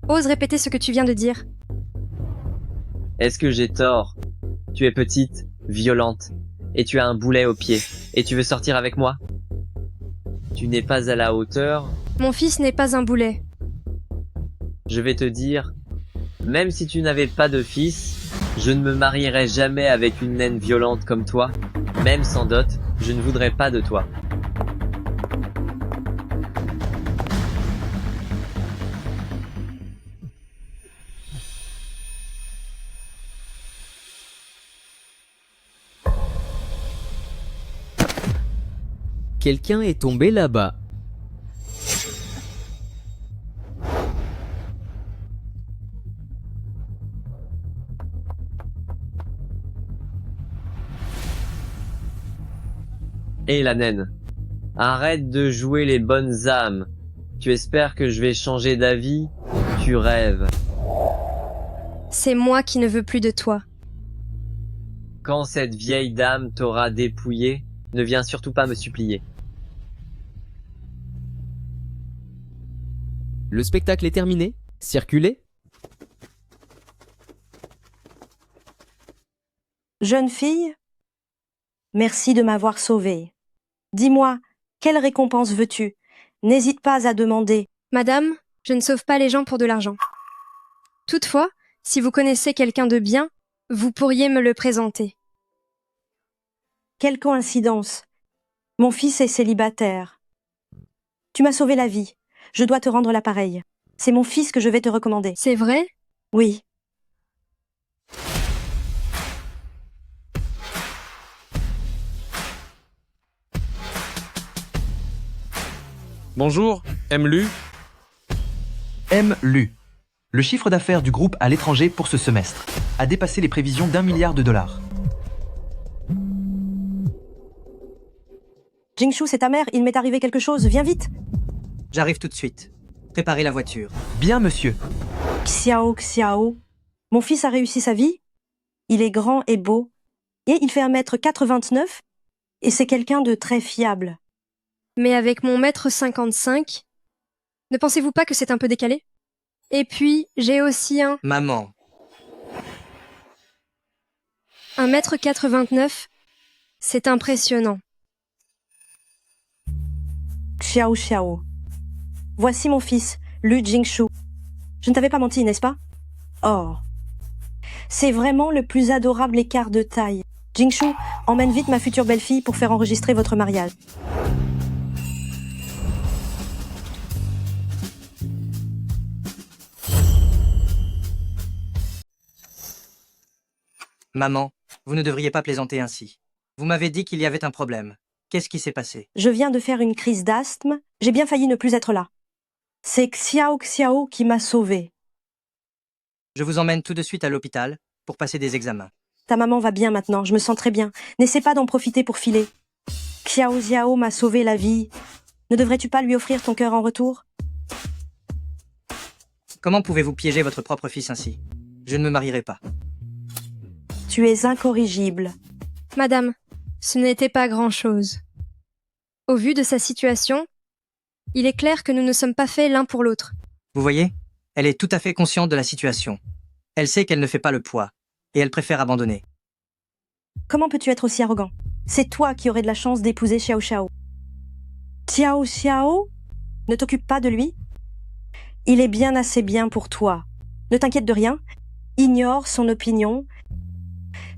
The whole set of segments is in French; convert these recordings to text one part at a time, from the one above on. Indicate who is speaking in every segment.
Speaker 1: Ose répéter ce que tu viens de dire.
Speaker 2: Est-ce que j'ai tort? Tu es petite, violente, et tu as un boulet au pied, et tu veux sortir avec moi? Tu n'es pas à la hauteur,
Speaker 1: Mon fils n'est pas un boulet.
Speaker 2: je vais te dire, même si tu n'avais pas de fils, je ne me marierai jamais avec une naine violente comme toi, même sans dot, je ne voudrais pas de toi.
Speaker 3: Quelqu'un est tombé là-bas.
Speaker 2: Hé la naine, arrête de jouer les bonnes âmes. Tu espères que je vais changer d'avis? Tu rêves.
Speaker 1: C'est moi qui ne veux plus de toi.
Speaker 2: Quand cette vieille dame t'aura dépouillé, ne viens surtout pas me supplier.
Speaker 3: Le spectacle est terminé. Circulez.
Speaker 4: Jeune fille, merci de m'avoir sauvée. Dis-moi, quelle récompense veux-tu? N'hésite pas à demander.
Speaker 1: Madame, je ne sauve pas les gens pour de l'argent. Toutefois, si vous connaissez quelqu'un de bien, vous pourriez me le présenter.
Speaker 4: Quelle coïncidence. Mon fils est célibataire. Tu m'as sauvé la vie. Je dois te rendre l'appareil. C'est mon fils que je vais te recommander.
Speaker 1: C'est vrai?
Speaker 4: Oui.
Speaker 5: Bonjour, MLU.
Speaker 6: MLU. Le chiffre d'affaires du groupe à l'étranger pour ce semestre a dépassé les prévisions d'1 milliard de dollars.
Speaker 4: Jingshu, c'est ta mère, il m'est arrivé quelque chose, viens vite.
Speaker 7: J'arrive tout de suite. Préparez la voiture.
Speaker 6: Bien, monsieur.
Speaker 4: Xiao. Mon fils a réussi sa vie. Il est grand et beau. Et il fait 1m89. Et c'est quelqu'un de très fiable.
Speaker 1: Mais avec mon mètre 55, ne pensez-vous pas que c'est un peu décalé? Et puis, j'ai aussi
Speaker 7: Maman,
Speaker 1: 1m89. C'est impressionnant.
Speaker 4: Xiao. Voici mon fils, Lu Jingshu. Je ne t'avais pas menti, n'est-ce pas? Oh. C'est vraiment le plus adorable écart de taille. Jingshu, emmène vite ma future belle-fille pour faire enregistrer votre mariage.
Speaker 7: maman, vous ne devriez pas plaisanter ainsi. Vous m'avez dit qu'il y avait un problème. Qu'est-ce qui s'est passé?
Speaker 4: Je viens de faire une crise d'asthme. J'ai bien failli ne plus être là. C'est Xiao qui m'a sauvée.
Speaker 7: Je vous emmène tout de suite à l'hôpital pour passer des examens.
Speaker 4: Ta maman va bien maintenant, je me sens très bien. N'essaie pas d'en profiter pour filer. Xiao m'a sauvé la vie. Ne devrais-tu pas lui offrir ton cœur en retour?
Speaker 7: Comment pouvez-vous piéger votre propre fils ainsi? Je ne me marierai pas.
Speaker 4: Tu es incorrigible.
Speaker 1: Madame, ce n'était pas grand-chose. Au vu de sa situation, il est clair que nous ne sommes pas faits l'un pour l'autre.
Speaker 7: Vous voyez? Elle est tout à fait consciente de la situation. Elle sait qu'elle ne fait pas le poids, et elle préfère abandonner.
Speaker 4: Comment peux-tu être aussi arrogant? C'est toi qui aurais de la chance d'épouser Xiao. Xiao? Ne t'occupe pas de lui? Il est bien assez bien pour toi. Ne t'inquiète de rien. Ignore son opinion.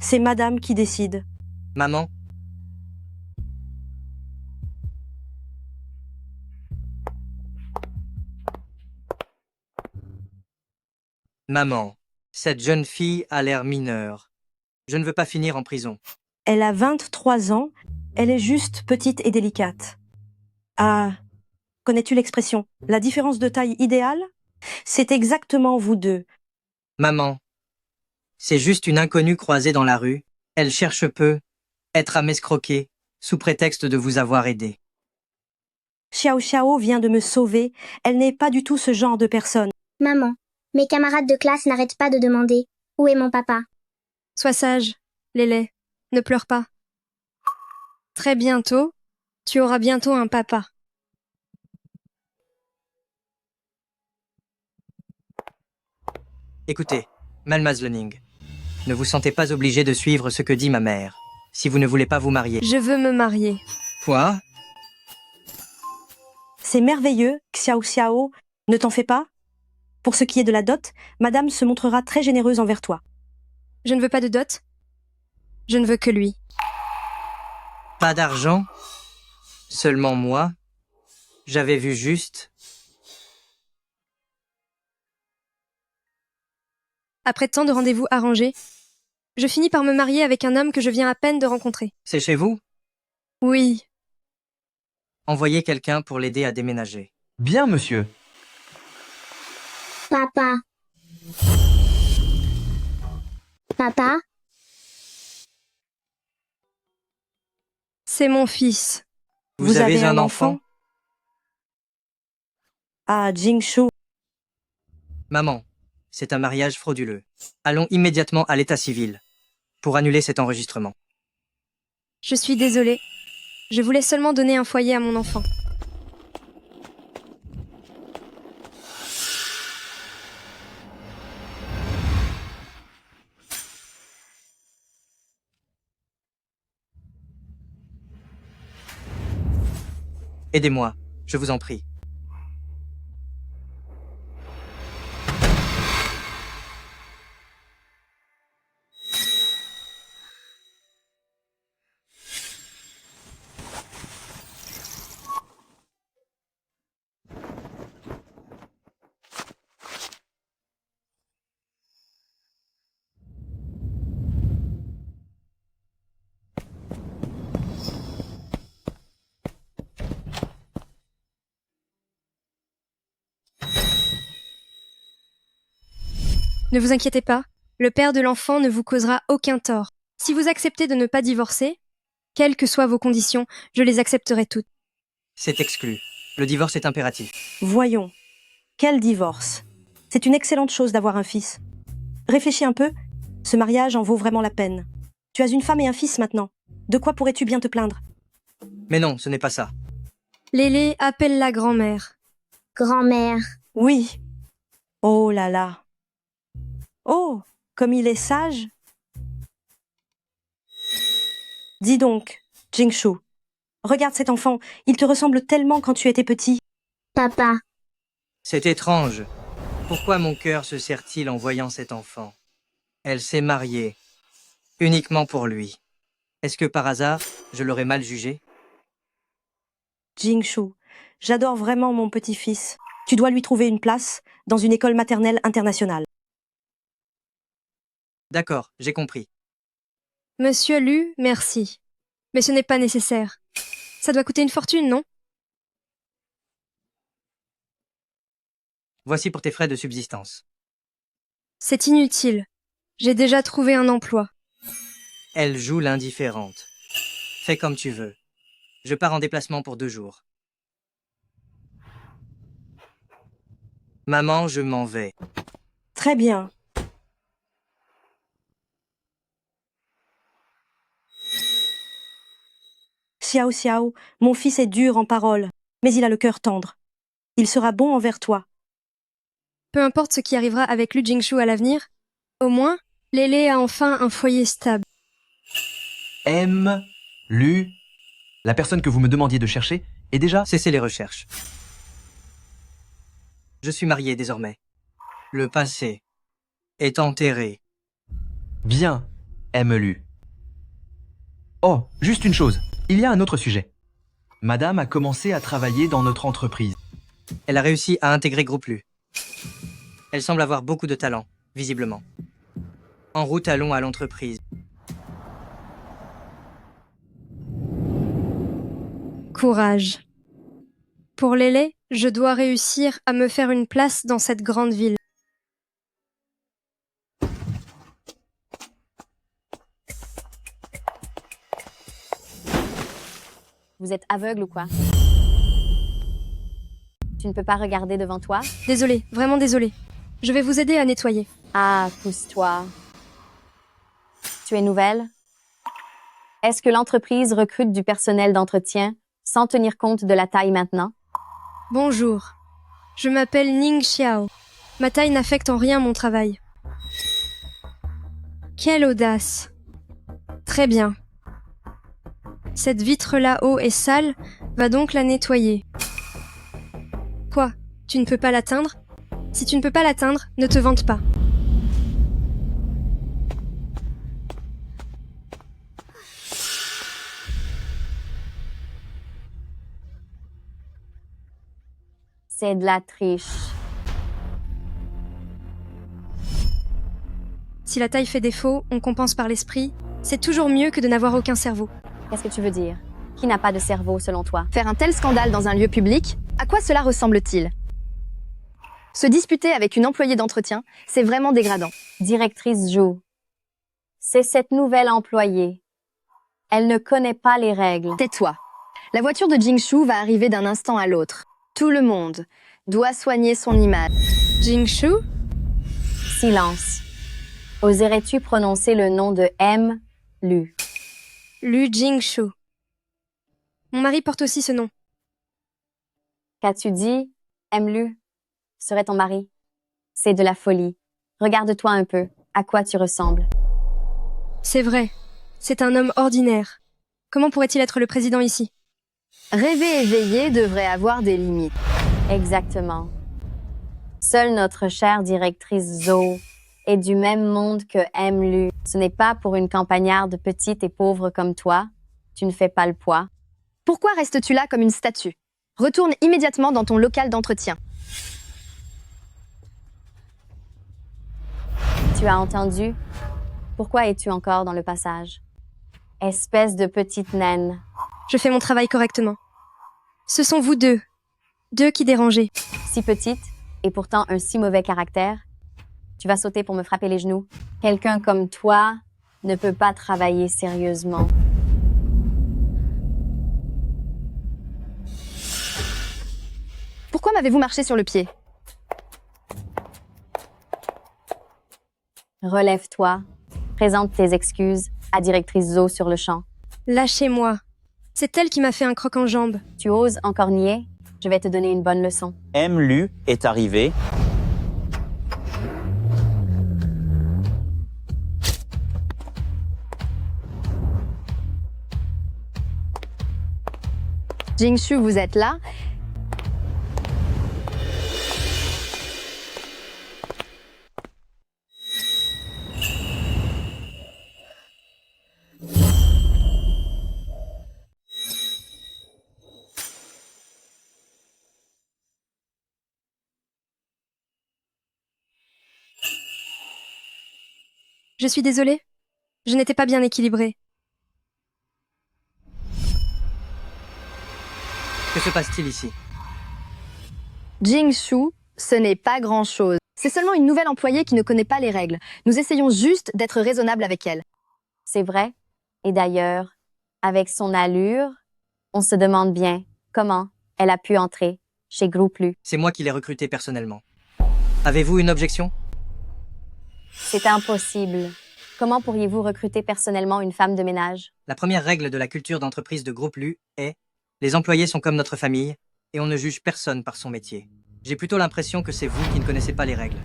Speaker 4: C'est madame qui décide.
Speaker 7: Maman, Maman, cette jeune fille a l'air mineure. Je ne veux pas finir en prison.
Speaker 4: Elle a 23 ans. Elle est juste petite et délicate. Ah, connais-tu l'expression « la différence de taille idéale » ? C'est exactement vous deux.
Speaker 7: Maman, c'est juste une inconnue croisée dans la rue. Elle cherche peu, être à m'escroquer, sous prétexte de vous avoir aidé.
Speaker 4: Xiao vient de me sauver. Elle n'est pas du tout ce genre de personne.
Speaker 8: Maman, mes camarades de classe n'arrêtent pas de demander « Où est mon papa ?»
Speaker 1: Sois sage, Lélé, ne pleure pas. Très bientôt, tu auras bientôt un papa.
Speaker 7: Écoutez, Malmazlening, ne vous sentez pas obligé de suivre ce que dit ma mère, si vous ne voulez pas vous marier.
Speaker 1: Je veux me marier.
Speaker 7: Quoi?
Speaker 4: C'est merveilleux, Xiao Xiao, ne t'en fais pas. Pour ce qui est de la dot, madame se montrera très généreuse envers toi.
Speaker 1: Je ne veux pas de dot. Je ne veux que lui.
Speaker 7: Pas d'argent? Seulement moi? J'avais vu juste.
Speaker 1: Après tant de rendez-vous arrangés, je finis par me marier avec un homme que je viens à peine de rencontrer.
Speaker 7: C'est chez vous?
Speaker 1: Oui,
Speaker 7: Envoyez quelqu'un pour l'aider à déménager.
Speaker 6: Bien, monsieur.
Speaker 8: Papa. Papa,
Speaker 1: c'est mon fils.
Speaker 7: Vous avez un enfant?
Speaker 4: Ah, Jingshu,
Speaker 7: Maman, c'est un mariage frauduleux. Allons immédiatement à l'état civil pour annuler cet enregistrement.
Speaker 1: Je suis désolée. Je voulais seulement donner un foyer à mon enfant.
Speaker 7: Aidez-moi, je vous en prie.
Speaker 1: Ne vous inquiétez pas, le père de l'enfant ne vous causera aucun tort. Si vous acceptez de ne pas divorcer, quelles que soient vos conditions, je les accepterai toutes.
Speaker 7: C'est exclu. Le divorce est impératif.
Speaker 4: voyons. Quel divorce. C'est une excellente chose d'avoir un fils. Réfléchis un peu, ce mariage en vaut vraiment la peine. Tu as une femme et un fils maintenant. De quoi pourrais-tu bien te plaindre?
Speaker 7: Mais non, ce n'est pas ça.
Speaker 1: Lélé, appelle la grand-mère.
Speaker 8: grand-mère.
Speaker 4: Oui. Oh là là. Oh, comme il est sage. Dis donc, Jingshu, regarde cet enfant, il te ressemble tellement quand tu étais petit.
Speaker 8: Papa,
Speaker 7: C'est étrange. Pourquoi mon cœur se serre-t-il en voyant cet enfant? Elle s'est mariée. Uniquement pour lui. Est-ce que par hasard, je l'aurais mal jugé?
Speaker 4: Jingshu, j'adore vraiment mon petit-fils. Tu dois lui trouver une place dans une école maternelle internationale.
Speaker 7: D'accord, j'ai compris.
Speaker 1: Monsieur Lu, merci. Mais ce n'est pas nécessaire. Ça doit coûter une fortune, non?
Speaker 7: Voici pour tes frais de subsistance.
Speaker 1: C'est inutile. J'ai déjà trouvé un emploi.
Speaker 7: Elle joue l'indifférente. Fais comme tu veux. Je pars en déplacement pour 2 jours. Maman, je m'en vais.
Speaker 4: Très bien. Xiao Xiao, mon fils est dur en parole, mais il a le cœur tendre. Il sera bon envers toi.
Speaker 1: Peu importe ce qui arrivera avec Lu Jingshu à l'avenir, au moins, Lélé a enfin un foyer stable.
Speaker 6: M, Lu, la personne que vous me demandiez de chercher, est déjà...
Speaker 7: Cessez les recherches. Je suis marié désormais. Le passé est enterré.
Speaker 6: Bien, M, Lu. Oh, juste une chose, il y a un autre sujet. Madame a commencé à travailler dans notre entreprise.
Speaker 7: Elle a réussi à intégrer Groupe Lu. Elle semble avoir beaucoup de talent, visiblement. En route, allons à l'entreprise.
Speaker 1: Courage. Pour Lélé, je dois réussir à me faire une place dans cette grande ville.
Speaker 5: Vous êtes aveugle ou quoi? Tu ne peux pas regarder devant toi?
Speaker 1: Désolée, vraiment désolée. Je vais vous aider à nettoyer.
Speaker 5: Ah, pousse-toi. Tu es nouvelle? Est-ce que l'entreprise recrute du personnel d'entretien sans tenir compte de la taille maintenant?
Speaker 1: Bonjour. Je m'appelle Ning Xiao. Ma taille n'affecte en rien mon travail. Quelle audace. Très bien. Cette vitre là-haut est sale, va donc la nettoyer. Quoi? Tu ne peux pas l'atteindre? Si tu ne peux pas l'atteindre, ne te vante pas.
Speaker 5: C'est de la triche.
Speaker 1: Si la taille fait défaut, on compense par l'esprit. C'est toujours mieux que de n'avoir aucun cerveau.
Speaker 5: Qu'est-ce que tu veux dire? Qui n'a pas de cerveau selon toi?
Speaker 9: Faire un tel scandale dans un lieu public, à quoi cela ressemble-t-il? Se disputer avec une employée d'entretien, c'est vraiment dégradant.
Speaker 5: Directrice Zhou. C'est cette nouvelle employée. Elle ne connaît pas les règles.
Speaker 9: Tais-toi. La voiture de Jingshu va arriver d'un instant à l'autre. Tout le monde doit soigner son image.
Speaker 1: Jingshu?
Speaker 5: Silence. Oserais-tu prononcer le nom de M. Lu?
Speaker 1: Lu Jingshu. Mon mari porte aussi ce nom.
Speaker 5: Qu'as-tu dit? M. Lu serait ton mari? C'est de la folie. Regarde-toi un peu. À quoi tu ressembles?
Speaker 1: C'est vrai. C'est un homme ordinaire. Comment pourrait-il être le président ici?
Speaker 9: Rêver éveillé devrait avoir des limites.
Speaker 5: Exactement. Seule notre chère directrice Zhou est du même monde que M. Lu. Ce n'est pas pour une campagnarde petite et pauvre comme toi. Tu ne fais pas le poids.
Speaker 9: Pourquoi restes-tu là comme une statue? Retourne immédiatement dans ton local d'entretien.
Speaker 5: Tu as entendu? Pourquoi es-tu encore dans le passage? Espèce de petite naine.
Speaker 1: Je fais mon travail correctement. Ce sont vous deux. Deux qui dérangez.
Speaker 5: Si petite, et pourtant un si mauvais caractère. Tu vas sauter pour me frapper les genoux. Quelqu'un comme toi ne peut pas travailler sérieusement.
Speaker 9: Pourquoi m'avez-vous marché sur le pied?
Speaker 5: Relève-toi. Présente tes excuses à directrice Zhou sur le champ.
Speaker 1: Lâchez-moi. C'est elle qui m'a fait un croc en jambe.
Speaker 5: Tu oses encore nier? Je vais te donner une bonne leçon.
Speaker 10: M. Lu est arrivé.
Speaker 9: Jingshu, vous êtes là?
Speaker 1: Je suis désolée. Je n'étais pas bien équilibrée.
Speaker 7: Que se passe-t-il ici?
Speaker 9: Jingshu, ce n'est pas grand-chose. C'est seulement une nouvelle employée qui ne connaît pas les règles. Nous essayons juste d'être raisonnables avec elle.
Speaker 5: C'est vrai. Et d'ailleurs, avec son allure, on se demande bien comment elle a pu entrer chez Groupe Lu.
Speaker 7: C'est moi qui l'ai recrutée personnellement. Avez-vous une objection?
Speaker 5: C'est impossible. Comment pourriez-vous recruter personnellement une femme de ménage?
Speaker 7: La première règle de la culture d'entreprise de Groupe Lu est « Les employés sont comme notre famille et on ne juge personne par son métier ». J'ai plutôt l'impression que c'est vous qui ne connaissez pas les règles.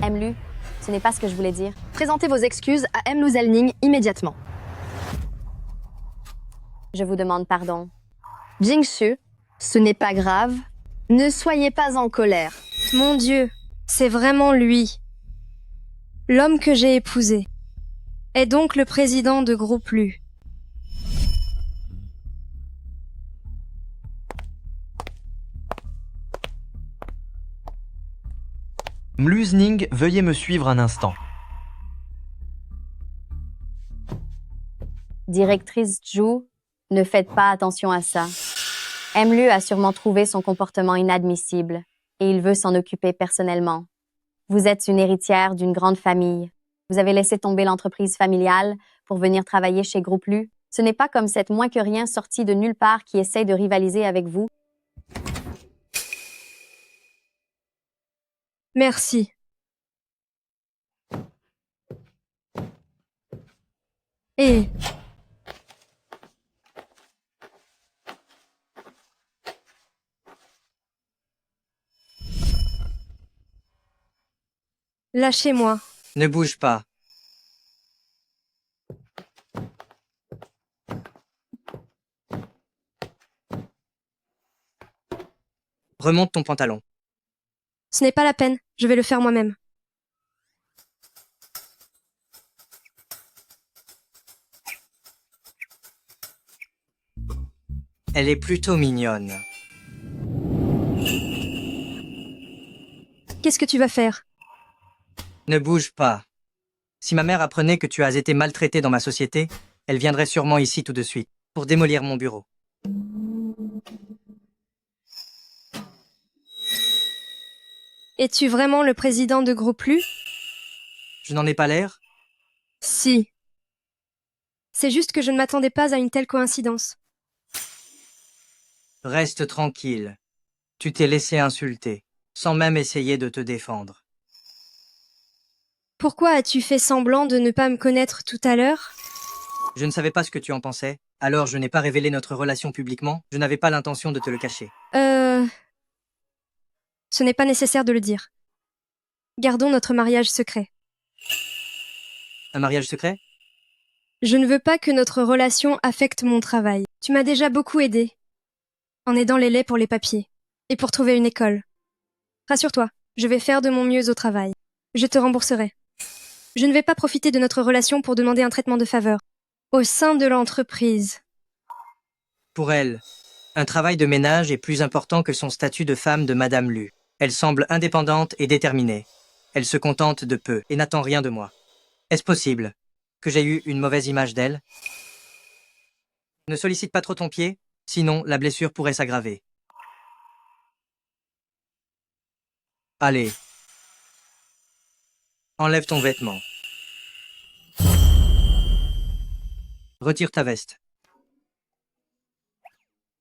Speaker 5: M. Lu, ce n'est pas ce que je voulais dire.
Speaker 9: Présentez vos excuses à M. Lu Zelning immédiatement.
Speaker 5: Je vous demande pardon.
Speaker 9: Jingshu, ce n'est pas grave. Ne soyez pas en colère.
Speaker 1: Mon Dieu, c'est vraiment lui. L'homme que j'ai épousé est donc le président de Groupe Lu.
Speaker 6: Mlusning, veuillez me suivre un instant.
Speaker 5: Directrice Zhou, ne faites pas attention à ça. M. Lu a sûrement trouvé son comportement inadmissible et il veut s'en occuper personnellement. Vous êtes une héritière d'une grande famille. Vous avez laissé tomber l'entreprise familiale pour venir travailler chez Groupe Lu. Ce n'est pas comme cette moins que rien sortie de nulle part qui essaye de rivaliser avec vous.
Speaker 1: Merci. Et lâchez-moi.
Speaker 7: Ne bouge pas. Remonte ton pantalon.
Speaker 1: Ce n'est pas la peine, je vais le faire moi-même.
Speaker 7: Elle est plutôt mignonne.
Speaker 1: Qu'est-ce que tu vas faire?
Speaker 7: Ne bouge pas. Si ma mère apprenait que tu as été maltraité dans ma société, elle viendrait sûrement ici tout de suite, pour démolir mon bureau.
Speaker 1: Es-tu vraiment le président de Groupe Lu?
Speaker 7: Je n'en ai pas l'air?
Speaker 1: Si. C'est juste que je ne m'attendais pas à une telle coïncidence.
Speaker 7: Reste tranquille. Tu t'es laissé insulter, sans même essayer de te défendre.
Speaker 1: Pourquoi as-tu fait semblant de ne pas me connaître tout à l'heure?
Speaker 7: Je ne savais pas ce que tu en pensais, alors je n'ai pas révélé notre relation publiquement, je n'avais pas l'intention de te le cacher.
Speaker 1: Ce n'est pas nécessaire de le dire. Gardons notre mariage secret.
Speaker 7: Un mariage secret?
Speaker 1: Je ne veux pas que notre relation affecte mon travail. Tu m'as déjà beaucoup aidé, en aidant les laits pour les papiers, et pour trouver une école. Rassure-toi, je vais faire de mon mieux au travail. Je te rembourserai. Je ne vais pas profiter de notre relation pour demander un traitement de faveur. Au sein de l'entreprise.
Speaker 7: Pour elle, un travail de ménage est plus important que son statut de femme de Madame Lu. Elle semble indépendante et déterminée. Elle se contente de peu et n'attend rien de moi. Est-ce possible que j'ai eu une mauvaise image d'elle? Ne sollicite pas trop ton pied, sinon la blessure pourrait s'aggraver. Allez. Enlève ton vêtement. Retire ta veste.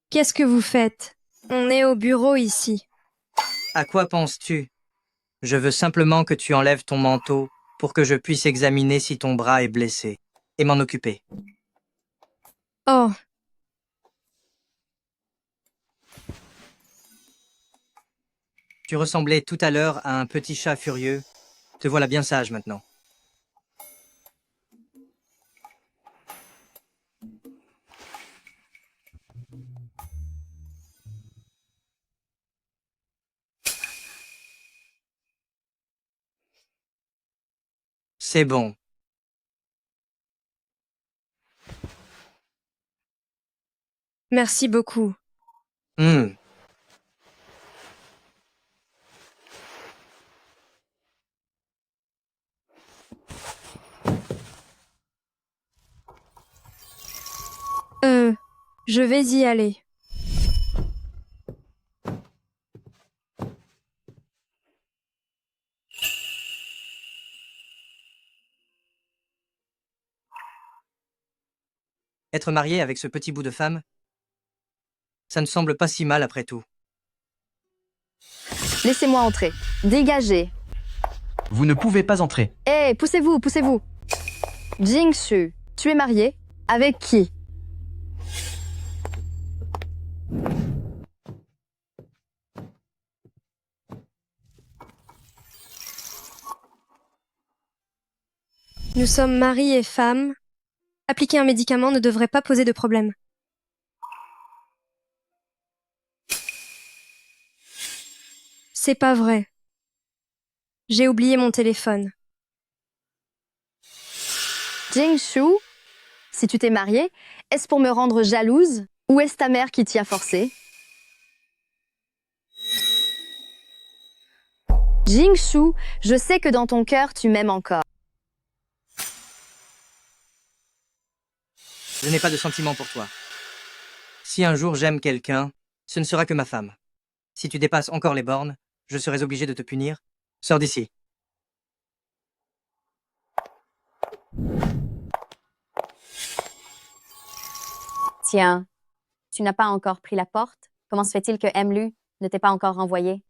Speaker 1: Qu'est-ce que vous faites? On est au bureau ici.
Speaker 7: À quoi penses-tu? Je veux simplement que tu enlèves ton manteau pour que je puisse examiner si ton bras est blessé et m'en occuper.
Speaker 1: Oh.
Speaker 7: Tu ressemblais tout à l'heure à un petit chat furieux. Te voilà bien sage maintenant. C'est bon.
Speaker 1: Merci beaucoup. Je vais y aller.
Speaker 7: Être marié avec ce petit bout de femme, ça ne semble pas si mal après tout.
Speaker 9: Laissez-moi entrer. Dégagez.
Speaker 6: Vous ne pouvez pas entrer.
Speaker 9: Hé, poussez-vous, poussez-vous. Jingshu, tu es marié? Avec qui?
Speaker 1: Nous sommes mari et femme. Appliquer un médicament ne devrait pas poser de problème. C'est pas vrai. J'ai oublié mon téléphone.
Speaker 9: Jingshu, si tu t'es mariée, est-ce pour me rendre jalouse ou est-ce ta mère qui t'y a forcé? Jingshu, je sais que dans ton cœur, tu m'aimes encore.
Speaker 7: Je n'ai pas de sentiment pour toi. Si un jour j'aime quelqu'un, ce ne sera que ma femme. Si tu dépasses encore les bornes, je serai obligé de te punir. Sors d'ici.
Speaker 5: Tiens, tu n'as pas encore pris la porte? Comment se fait-il que Emlu ne t'ait pas encore renvoyé?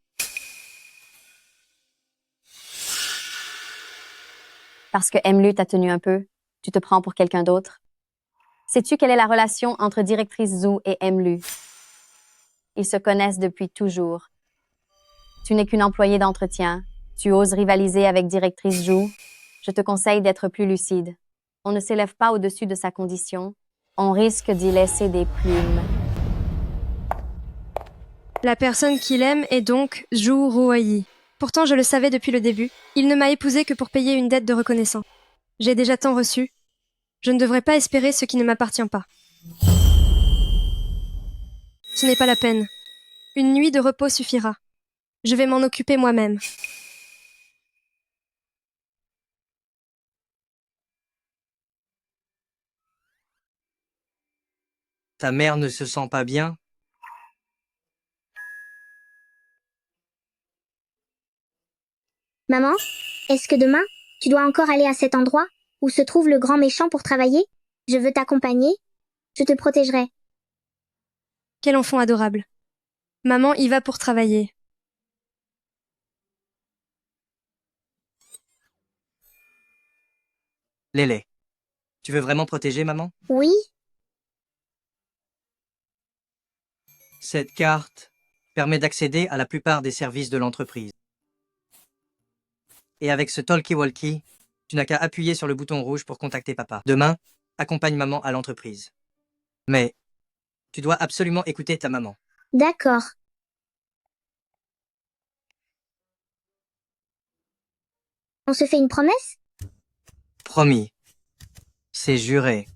Speaker 5: Parce que Emlu t'a tenu un peu, tu te prends pour quelqu'un d'autre? Sais-tu quelle est la relation entre directrice Zhu et Emlu? Ils se connaissent depuis toujours. Tu n'es qu'une employée d'entretien. Tu oses rivaliser avec directrice Zhu. Je te conseille d'être plus lucide. On ne s'élève pas au-dessus de sa condition. On risque d'y laisser des plumes.
Speaker 1: La personne qu'il aime est donc Zhu Ruoyi. Pourtant, je le savais depuis le début. Il ne m'a épousée que pour payer une dette de reconnaissance. J'ai déjà tant reçu. Je ne devrais pas espérer ce qui ne m'appartient pas. Ce n'est pas la peine. Une nuit de repos suffira. Je vais m'en occuper moi-même.
Speaker 7: Ta mère ne se sent pas bien?
Speaker 8: Maman, est-ce que demain, tu dois encore aller à cet endroit où se trouve le grand méchant pour travailler? Je veux t'accompagner. Je te protégerai.
Speaker 1: Quel enfant adorable. Maman y va pour travailler.
Speaker 7: Lélé, tu veux vraiment protéger maman?
Speaker 8: Oui,
Speaker 7: Cette carte permet d'accéder à la plupart des services de l'entreprise. Et avec ce talkie-walkie, tu n'as qu'à appuyer sur le bouton rouge pour contacter papa. Demain, accompagne maman à l'entreprise. Mais tu dois absolument écouter ta maman.
Speaker 8: d'accord. On se fait une promesse?
Speaker 7: Promis. C'est juré.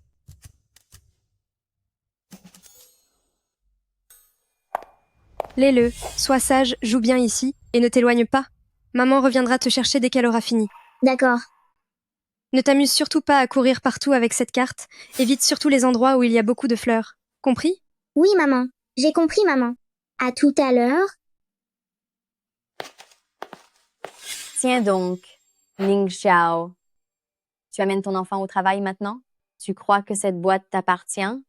Speaker 1: Lele, sois sage, joue bien ici, et ne t'éloigne pas. Maman reviendra te chercher dès qu'elle aura fini.
Speaker 8: D'accord.
Speaker 1: Ne t'amuse surtout pas à courir partout avec cette carte. Évite surtout les endroits où il y a beaucoup de fleurs. Compris?
Speaker 8: Oui, maman. J'ai compris, maman. À tout à l'heure.
Speaker 5: Tiens donc, Ning Xiao. Tu amènes ton enfant au travail maintenant? Tu crois que cette boîte t'appartient?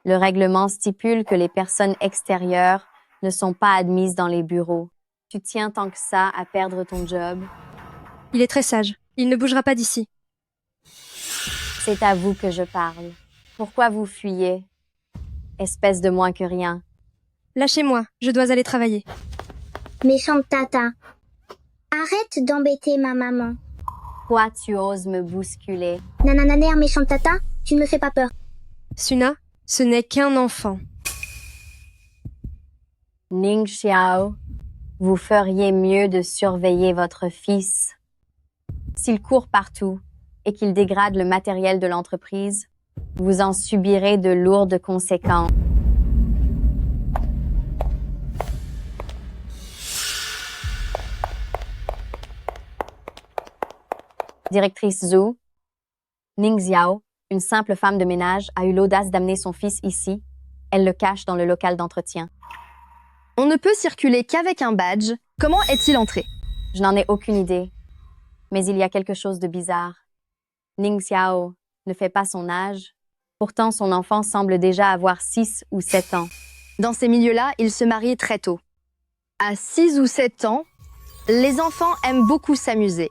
Speaker 5: Le règlement stipule que les personnes extérieures ne sont pas admises dans les bureaux. Tu tiens tant que ça à perdre ton job?
Speaker 1: Il est très sage. Il ne bougera pas d'ici.
Speaker 5: C'est à vous que je parle. Pourquoi vous fuyez? Espèce de moins que rien.
Speaker 1: Lâchez-moi, je dois aller travailler.
Speaker 8: Méchante tata. Arrête d'embêter ma maman.
Speaker 5: Toi, tu oses me bousculer.
Speaker 8: Nanananer, méchante tata, tu ne me fais pas peur.
Speaker 1: Suna, ce n'est qu'un enfant.
Speaker 5: Ning Xiao, vous feriez mieux de surveiller votre fils. S'il court partout et qu'il dégrade le matériel de l'entreprise, vous en subirez de lourdes conséquences. Directrice Zhu, Ning Xiao, une simple femme de ménage, a eu l'audace d'amener son fils ici. Elle le cache dans le local d'entretien.
Speaker 9: On ne peut circuler qu'avec un badge. Comment est-il entré?
Speaker 5: Je n'en ai aucune idée. Mais il y a quelque chose de bizarre. Ning Xiao ne fait pas son âge. Pourtant, son enfant semble déjà avoir 6 ou 7 ans.
Speaker 9: Dans ces milieux-là, il se marie très tôt. À 6 ou 7 ans, les enfants aiment beaucoup s'amuser.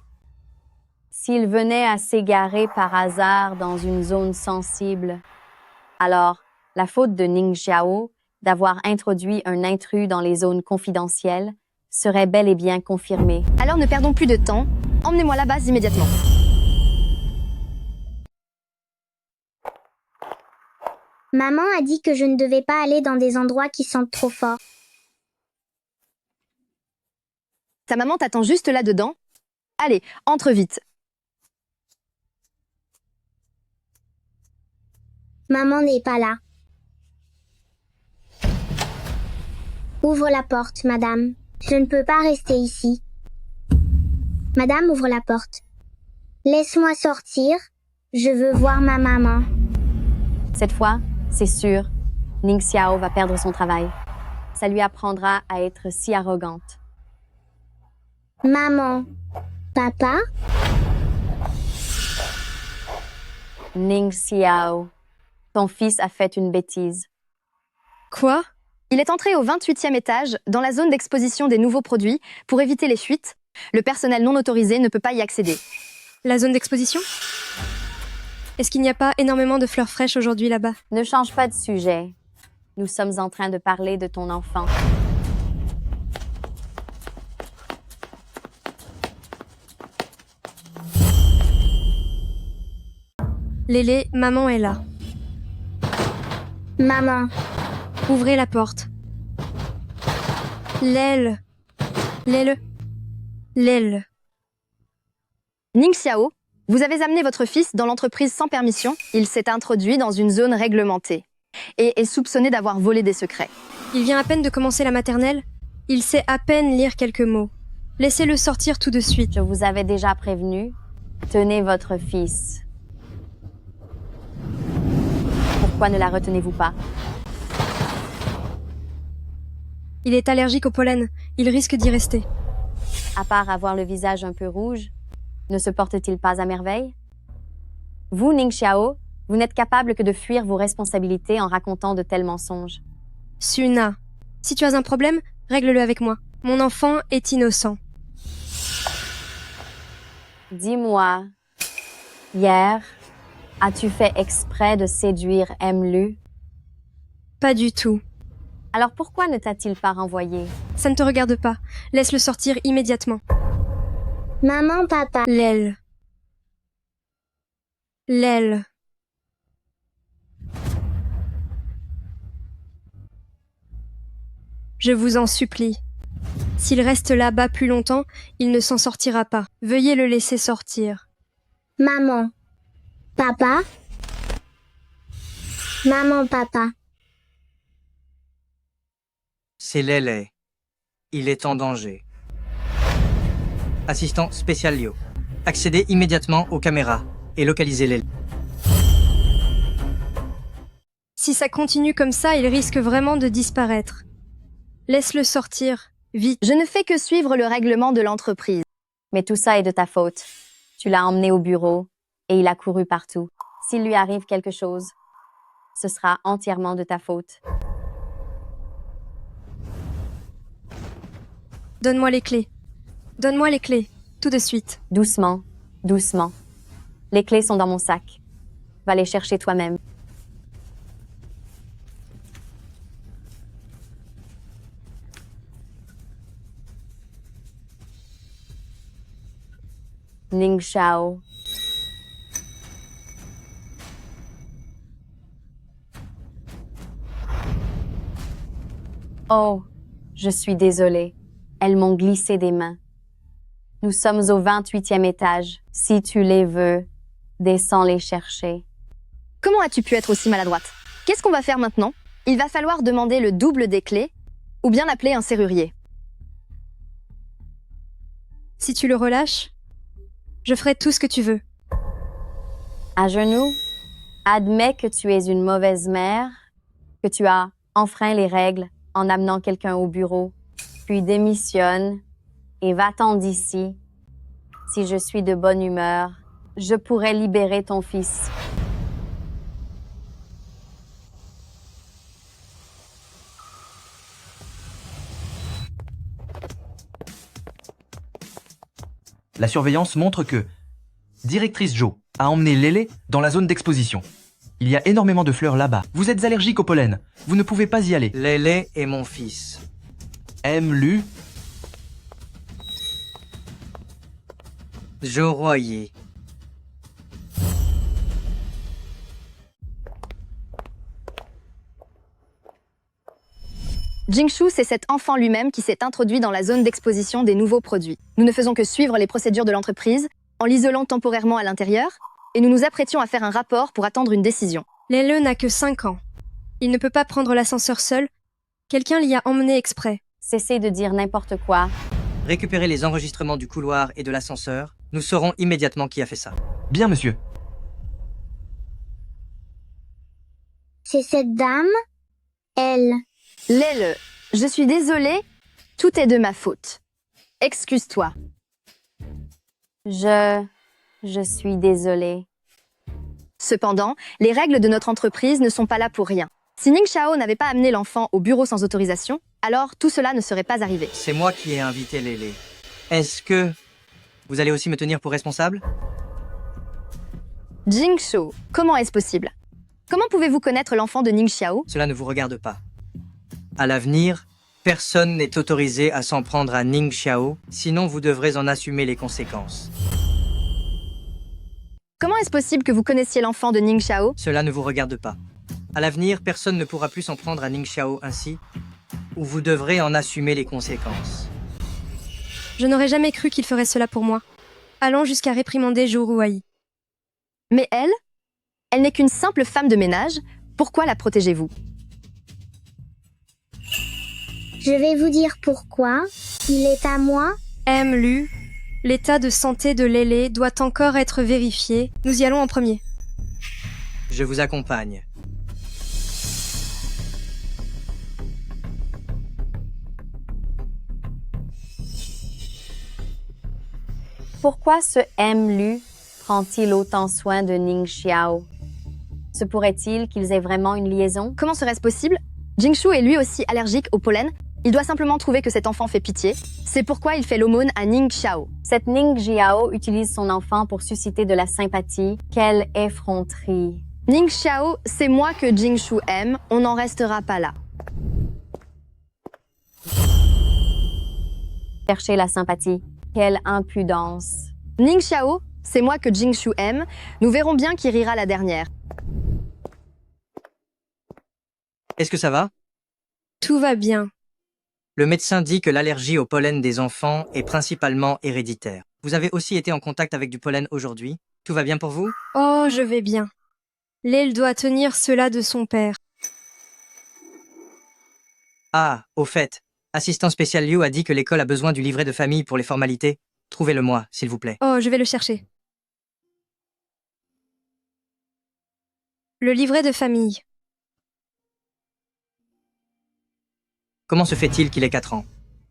Speaker 5: S'il venait à s'égarer par hasard dans une zone sensible, alors la faute de Ning Xiao d'avoir introduit un intrus dans les zones confidentielles serait bel et bien confirmée.
Speaker 9: Alors ne perdons plus de temps. Emmenez-moi là-bas immédiatement.
Speaker 8: Maman a dit que je ne devais pas aller dans des endroits qui sentent trop fort.
Speaker 9: Ta maman t'attend juste là-dedans. Allez, entre vite.
Speaker 8: Maman n'est pas là. Ouvre la porte, madame. Je ne peux pas rester ici. Madame, ouvre la porte. Laisse-moi sortir. Je veux voir ma maman.
Speaker 5: Cette fois, c'est sûr, Ning Xiao va perdre son travail. Ça lui apprendra à être si arrogante.
Speaker 8: Maman. Papa?
Speaker 5: Ning Xiao, ton fils a fait une bêtise.
Speaker 1: Quoi?
Speaker 9: Il est entré au 28e étage, dans la zone d'exposition des nouveaux produits, pour éviter les fuites. Le personnel non autorisé ne peut pas y accéder.
Speaker 1: La zone d'exposition? Est-ce qu'il n'y a pas énormément de fleurs fraîches aujourd'hui là-bas?
Speaker 5: Ne change pas de sujet. Nous sommes en train de parler de ton enfant.
Speaker 1: Lélé, maman est là.
Speaker 8: Maman.
Speaker 1: Ouvrez la porte. L'aile. L'aile. L'aile.
Speaker 9: Ning Xiao, vous avez amené votre fils dans l'entreprise sans permission. Il s'est introduit dans une zone réglementée et est soupçonné d'avoir volé des secrets.
Speaker 1: Il vient à peine de commencer la maternelle. Il sait à peine lire quelques mots. Laissez-le sortir tout de suite.
Speaker 5: Je vous avais déjà prévenu. Tenez votre fils. Pourquoi ne la retenez-vous pas?
Speaker 1: Il est allergique au pollen. Il risque d'y rester.
Speaker 5: À part avoir le visage un peu rouge, ne se porte-t-il pas à merveille? Vous, Ning Xiao, vous n'êtes capable que de fuir vos responsabilités en racontant de tels mensonges.
Speaker 1: Suna, si tu as un problème, règle-le avec moi. Mon enfant est innocent.
Speaker 5: Dis-moi, hier, as-tu fait exprès de séduire Lu?
Speaker 1: Pas du tout.
Speaker 5: Alors pourquoi ne t'a-t-il pas renvoyé?
Speaker 1: Ça ne te regarde pas. Laisse-le sortir immédiatement.
Speaker 8: Maman, papa.
Speaker 1: L'aile. L'aile. Je vous en supplie. S'il reste là-bas plus longtemps, il ne s'en sortira pas. Veuillez le laisser sortir.
Speaker 8: Maman. Papa. Maman, papa.
Speaker 7: C'est Lele. Il est en danger. Assistant spécial Liu. Accédez immédiatement aux caméras et localisez Lele.
Speaker 1: Si ça continue comme ça, il risque vraiment de disparaître. Laisse-le sortir, vite.
Speaker 9: Je ne fais que suivre le règlement de l'entreprise.
Speaker 5: Mais tout ça est de ta faute. Tu l'as emmené au bureau et il a couru partout. S'il lui arrive quelque chose, ce sera entièrement de ta faute.
Speaker 1: Donne-moi les clés. Donne-moi les clés, tout de suite.
Speaker 5: Doucement, doucement. Les clés sont dans mon sac. Va les chercher toi-même. Ning Xiao. Oh, je suis désolée. Elles m'ont glissé des mains. Nous sommes au 28e étage. Si tu les veux, descends les chercher.
Speaker 9: Comment as-tu pu être aussi maladroite? Qu'est-ce qu'on va faire maintenant? Il va falloir demander le double des clés ou bien appeler un serrurier.
Speaker 1: Si tu le relâches, je ferai tout ce que tu veux.
Speaker 5: À genoux, admets que tu es une mauvaise mère, que tu as enfreint les règles en amenant quelqu'un au bureau, puis démissionne et va-t'en d'ici. Si je suis de bonne humeur, je pourrais libérer ton fils.
Speaker 6: La surveillance montre que Directrice Jo a emmené Lele dans la zone d'exposition. Il y a énormément de fleurs là-bas. Vous êtes allergique au pollen. Vous ne pouvez pas y aller.
Speaker 7: Lele est mon fils.
Speaker 6: Lu.
Speaker 7: Jo Royer.
Speaker 9: Jingshu, c'est cet enfant lui-même qui s'est introduit dans la zone d'exposition des nouveaux produits. Nous ne faisons que suivre les procédures de l'entreprise en l'isolant temporairement à l'intérieur et nous nous apprêtions à faire un rapport pour attendre une décision.
Speaker 1: Lele n'a que 5 ans. Il ne peut pas prendre l'ascenseur seul. Quelqu'un l'y a emmené exprès.
Speaker 5: Cessez de dire n'importe quoi.
Speaker 7: Récupérez les enregistrements du couloir et de l'ascenseur. Nous saurons immédiatement qui a fait ça.
Speaker 6: Bien, monsieur.
Speaker 8: C'est cette dame? Elle.
Speaker 9: Lele, je suis désolée, tout est de ma faute. Excuse-toi.
Speaker 5: Je suis désolée.
Speaker 9: Cependant, les règles de notre entreprise ne sont pas là pour rien. Si Ning Xiao n'avait pas amené l'enfant au bureau sans autorisation, alors tout cela ne serait pas arrivé.
Speaker 7: C'est moi qui ai invité Lele. Est-ce que vous allez aussi me tenir pour responsable?
Speaker 9: Jingshu, comment est-ce possible? Comment pouvez-vous connaître l'enfant de Ning Xiao?
Speaker 7: Cela ne vous regarde pas. À l'avenir, personne n'est autorisé à s'en prendre à Ning Xiao, sinon vous devrez en assumer les conséquences.
Speaker 9: Comment est-ce possible que vous connaissiez l'enfant de Ning Xiao?
Speaker 7: Cela ne vous regarde pas. À l'avenir, personne ne pourra plus s'en prendre à Ning Xiao ainsi. ou vous devrez en assumer les conséquences.
Speaker 1: Je n'aurais jamais cru qu'il ferait cela pour moi, allant jusqu'à réprimander Joruai.
Speaker 9: Mais elle n'est qu'une simple femme de ménage. Pourquoi la protégez-vous?
Speaker 8: Je vais vous dire pourquoi. Il est à moi.
Speaker 1: Lu, l'état de santé de Lélé doit encore être vérifié. Nous y allons en premier.
Speaker 7: Je vous accompagne.
Speaker 5: Pourquoi ce Lu prend-il autant soin de Ning Xiao? Se pourrait-il qu'ils aient vraiment une liaison?
Speaker 9: Comment serait-ce possible? Jingshu est lui aussi allergique au pollen. Il doit simplement trouver que cet enfant fait pitié. C'est pourquoi il fait l'aumône à Ning Xiao.
Speaker 5: Cette Ning Xiao utilise son enfant pour susciter de la sympathie. Quelle effronterie!
Speaker 9: Ning Xiao, c'est moi que Jingshu aime. On n'en restera pas là.
Speaker 5: Chercher la sympathie. Quelle impudence!
Speaker 9: Ning Xiao, c'est moi que Jingshu aime. Nous verrons bien qui rira la dernière.
Speaker 7: Est-ce que ça va?
Speaker 1: Tout va bien.
Speaker 7: Le médecin dit que l'allergie au pollen des enfants est principalement héréditaire. Vous avez aussi été en contact avec du pollen aujourd'hui. Tout va bien pour vous?
Speaker 1: Oh, je vais bien. Lel doit tenir cela de son père.
Speaker 7: Ah, au fait, assistant spécial Liu a dit que l'école a besoin du livret de famille pour les formalités. Trouvez-le-moi, s'il vous plaît.
Speaker 1: Oh, je vais le chercher. Le livret de famille.
Speaker 7: Comment se fait-il qu'il ait 4 ans?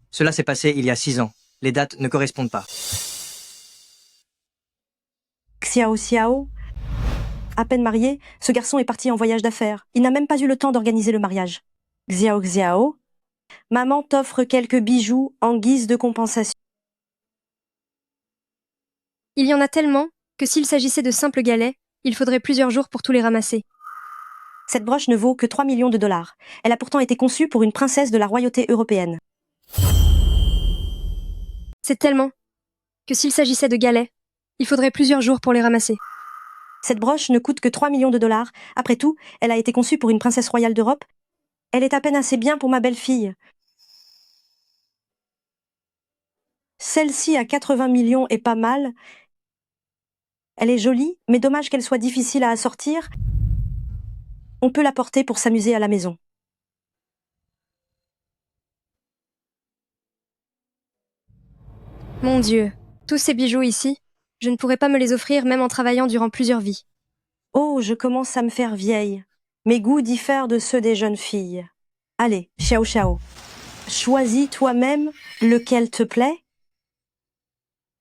Speaker 7: Cela s'est passé il y a 6 ans. Les dates ne correspondent pas.
Speaker 4: Xiao Xiao, à peine marié, ce garçon est parti en voyage d'affaires. Il n'a même pas eu le temps d'organiser le mariage. Xiao Xiao, maman t'offre quelques bijoux en guise de compensation.
Speaker 1: Il y en a tellement que s'il s'agissait de simples galets, il faudrait plusieurs jours pour tous les ramasser.
Speaker 4: Cette broche ne vaut que 3 millions de dollars. Elle a pourtant été conçue pour une princesse de la royauté européenne.
Speaker 1: C'est tellement que s'il s'agissait de galets, il faudrait plusieurs jours pour les ramasser.
Speaker 4: Cette broche ne coûte que 3 millions de dollars. Après tout, elle a été conçue pour une princesse royale d'Europe. Elle est à peine assez bien pour ma belle-fille. Celle-ci à 80 millions est pas mal. Elle est jolie, mais dommage qu'elle soit difficile à assortir. On peut la porter pour s'amuser à la maison.
Speaker 1: Mon Dieu, tous ces bijoux ici, je ne pourrais pas me les offrir même en travaillant durant plusieurs vies.
Speaker 4: Oh, je commence à me faire vieille. Mes goûts diffèrent de ceux des jeunes filles. Allez, Xiao Xiao, choisis toi-même lequel te plaît.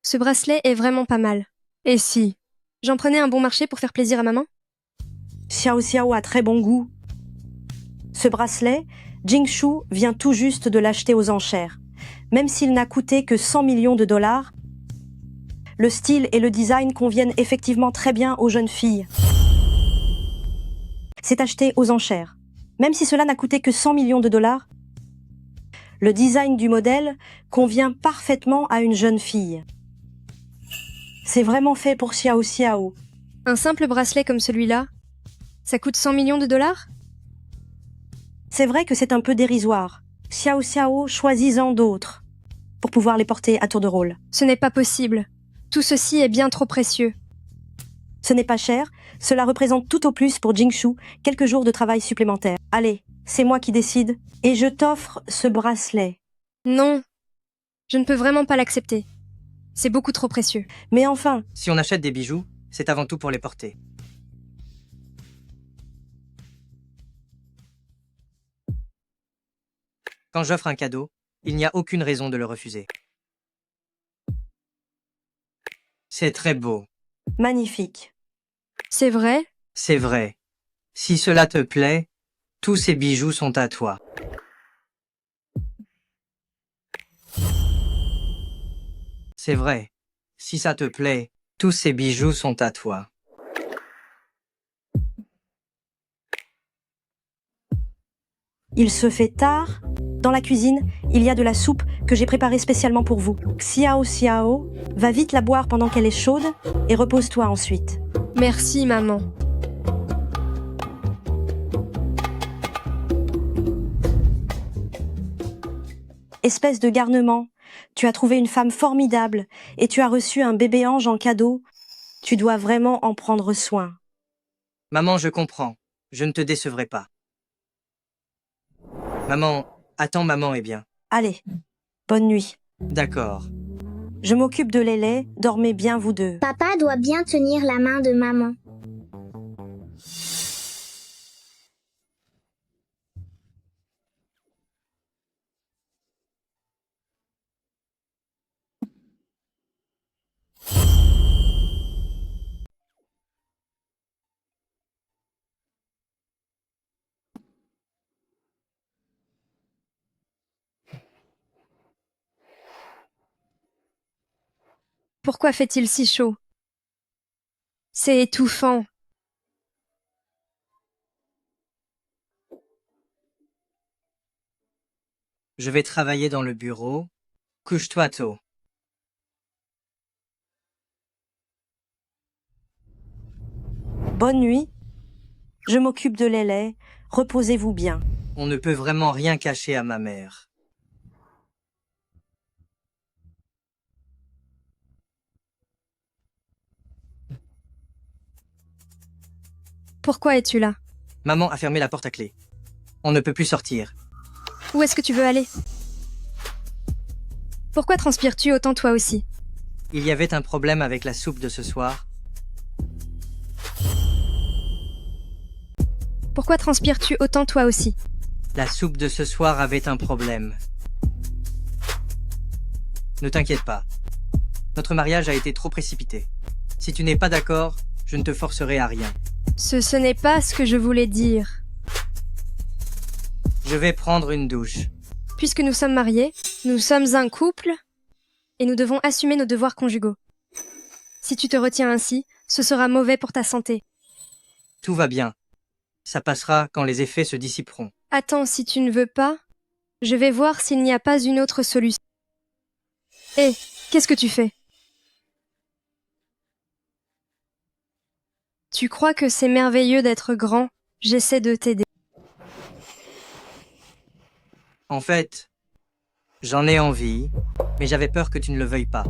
Speaker 1: Ce bracelet est vraiment pas mal. Et si j'en prenais un bon marché pour faire plaisir à maman?
Speaker 4: Xiao Xiao a très bon goût. Ce bracelet, Jingshu vient tout juste de l'acheter aux enchères. Même s'il n'a coûté que 100 millions de dollars, le style et le design conviennent effectivement très bien aux jeunes filles. C'est acheté aux enchères. Même si cela n'a coûté que 100 millions de dollars, le design du modèle convient parfaitement à une jeune fille. C'est vraiment fait pour Xiao Xiao.
Speaker 1: Un simple bracelet comme celui-là, ça coûte 100 millions de dollars?
Speaker 4: C'est vrai que c'est un peu dérisoire. Xiao Xiao, choisis-en d'autres pour pouvoir les porter à tour de rôle.
Speaker 1: Ce n'est pas possible. Tout ceci est bien trop précieux.
Speaker 4: Ce n'est pas cher, cela représente tout au plus pour Jingshu quelques jours de travail supplémentaires. Allez, c'est moi qui décide et je t'offre ce bracelet.
Speaker 1: Non, je ne peux vraiment pas l'accepter. C'est beaucoup trop précieux.
Speaker 4: Mais enfin,
Speaker 7: Si on achète des bijoux, c'est avant tout pour les porter. Quand j'offre un cadeau, il n'y a aucune raison de le refuser. C'est très beau.
Speaker 4: magnifique.
Speaker 1: C'est vrai?
Speaker 7: C'est vrai. Si cela te plaît, tous ces bijoux sont à toi. C'est vrai. Si ça te plaît, tous ces bijoux sont à toi.
Speaker 4: Il se fait tard. Dans la cuisine, il y a de la soupe que j'ai préparée spécialement pour vous. Xiao Xiao, va vite la boire pendant qu'elle est chaude et repose-toi ensuite.
Speaker 1: Merci, maman.
Speaker 4: Espèce de garnement, tu as trouvé une femme formidable et tu as reçu un bébé ange en cadeau. Tu dois vraiment en prendre soin.
Speaker 7: Maman, je comprends. Je ne te décevrai pas. Maman, attends, maman est bien.
Speaker 4: Allez, bonne nuit.
Speaker 7: D'accord.
Speaker 4: Je m'occupe de Lélé, dormez bien vous deux.
Speaker 8: Papa doit bien tenir la main de maman.
Speaker 1: Pourquoi fait-il si chaud? C'est étouffant.
Speaker 7: Je vais travailler dans le bureau. Couche-toi tôt.
Speaker 4: Bonne nuit. Je m'occupe de Lélé, reposez-vous bien.
Speaker 7: On ne peut vraiment rien cacher à ma mère.
Speaker 1: Pourquoi es-tu là?
Speaker 7: Maman a fermé la porte à clé. On ne peut plus sortir.
Speaker 1: Où est-ce que tu veux aller? Pourquoi transpires-tu autant toi aussi?
Speaker 7: Il y avait un problème avec la soupe de ce soir.
Speaker 1: Pourquoi transpires-tu autant toi aussi?
Speaker 7: La soupe de ce soir avait un problème. Ne t'inquiète pas. Notre mariage a été trop précipité. Si tu n'es pas d'accord, je ne te forcerai à rien.
Speaker 1: Ce n'est pas ce que je voulais dire.
Speaker 7: Je vais prendre une douche.
Speaker 1: Puisque nous sommes mariés, nous sommes un couple et nous devons assumer nos devoirs conjugaux. Si tu te retiens ainsi, ce sera mauvais pour ta santé.
Speaker 7: Tout va bien. Ça passera quand les effets se dissiperont.
Speaker 1: Attends, si tu ne veux pas, je vais voir s'il n'y a pas une autre solution. Hé, qu'est-ce que tu fais? Tu crois que c'est merveilleux d'être grand? J'essaie de t'aider.
Speaker 7: En fait, j'en ai envie, mais j'avais peur que tu ne le veuilles pas.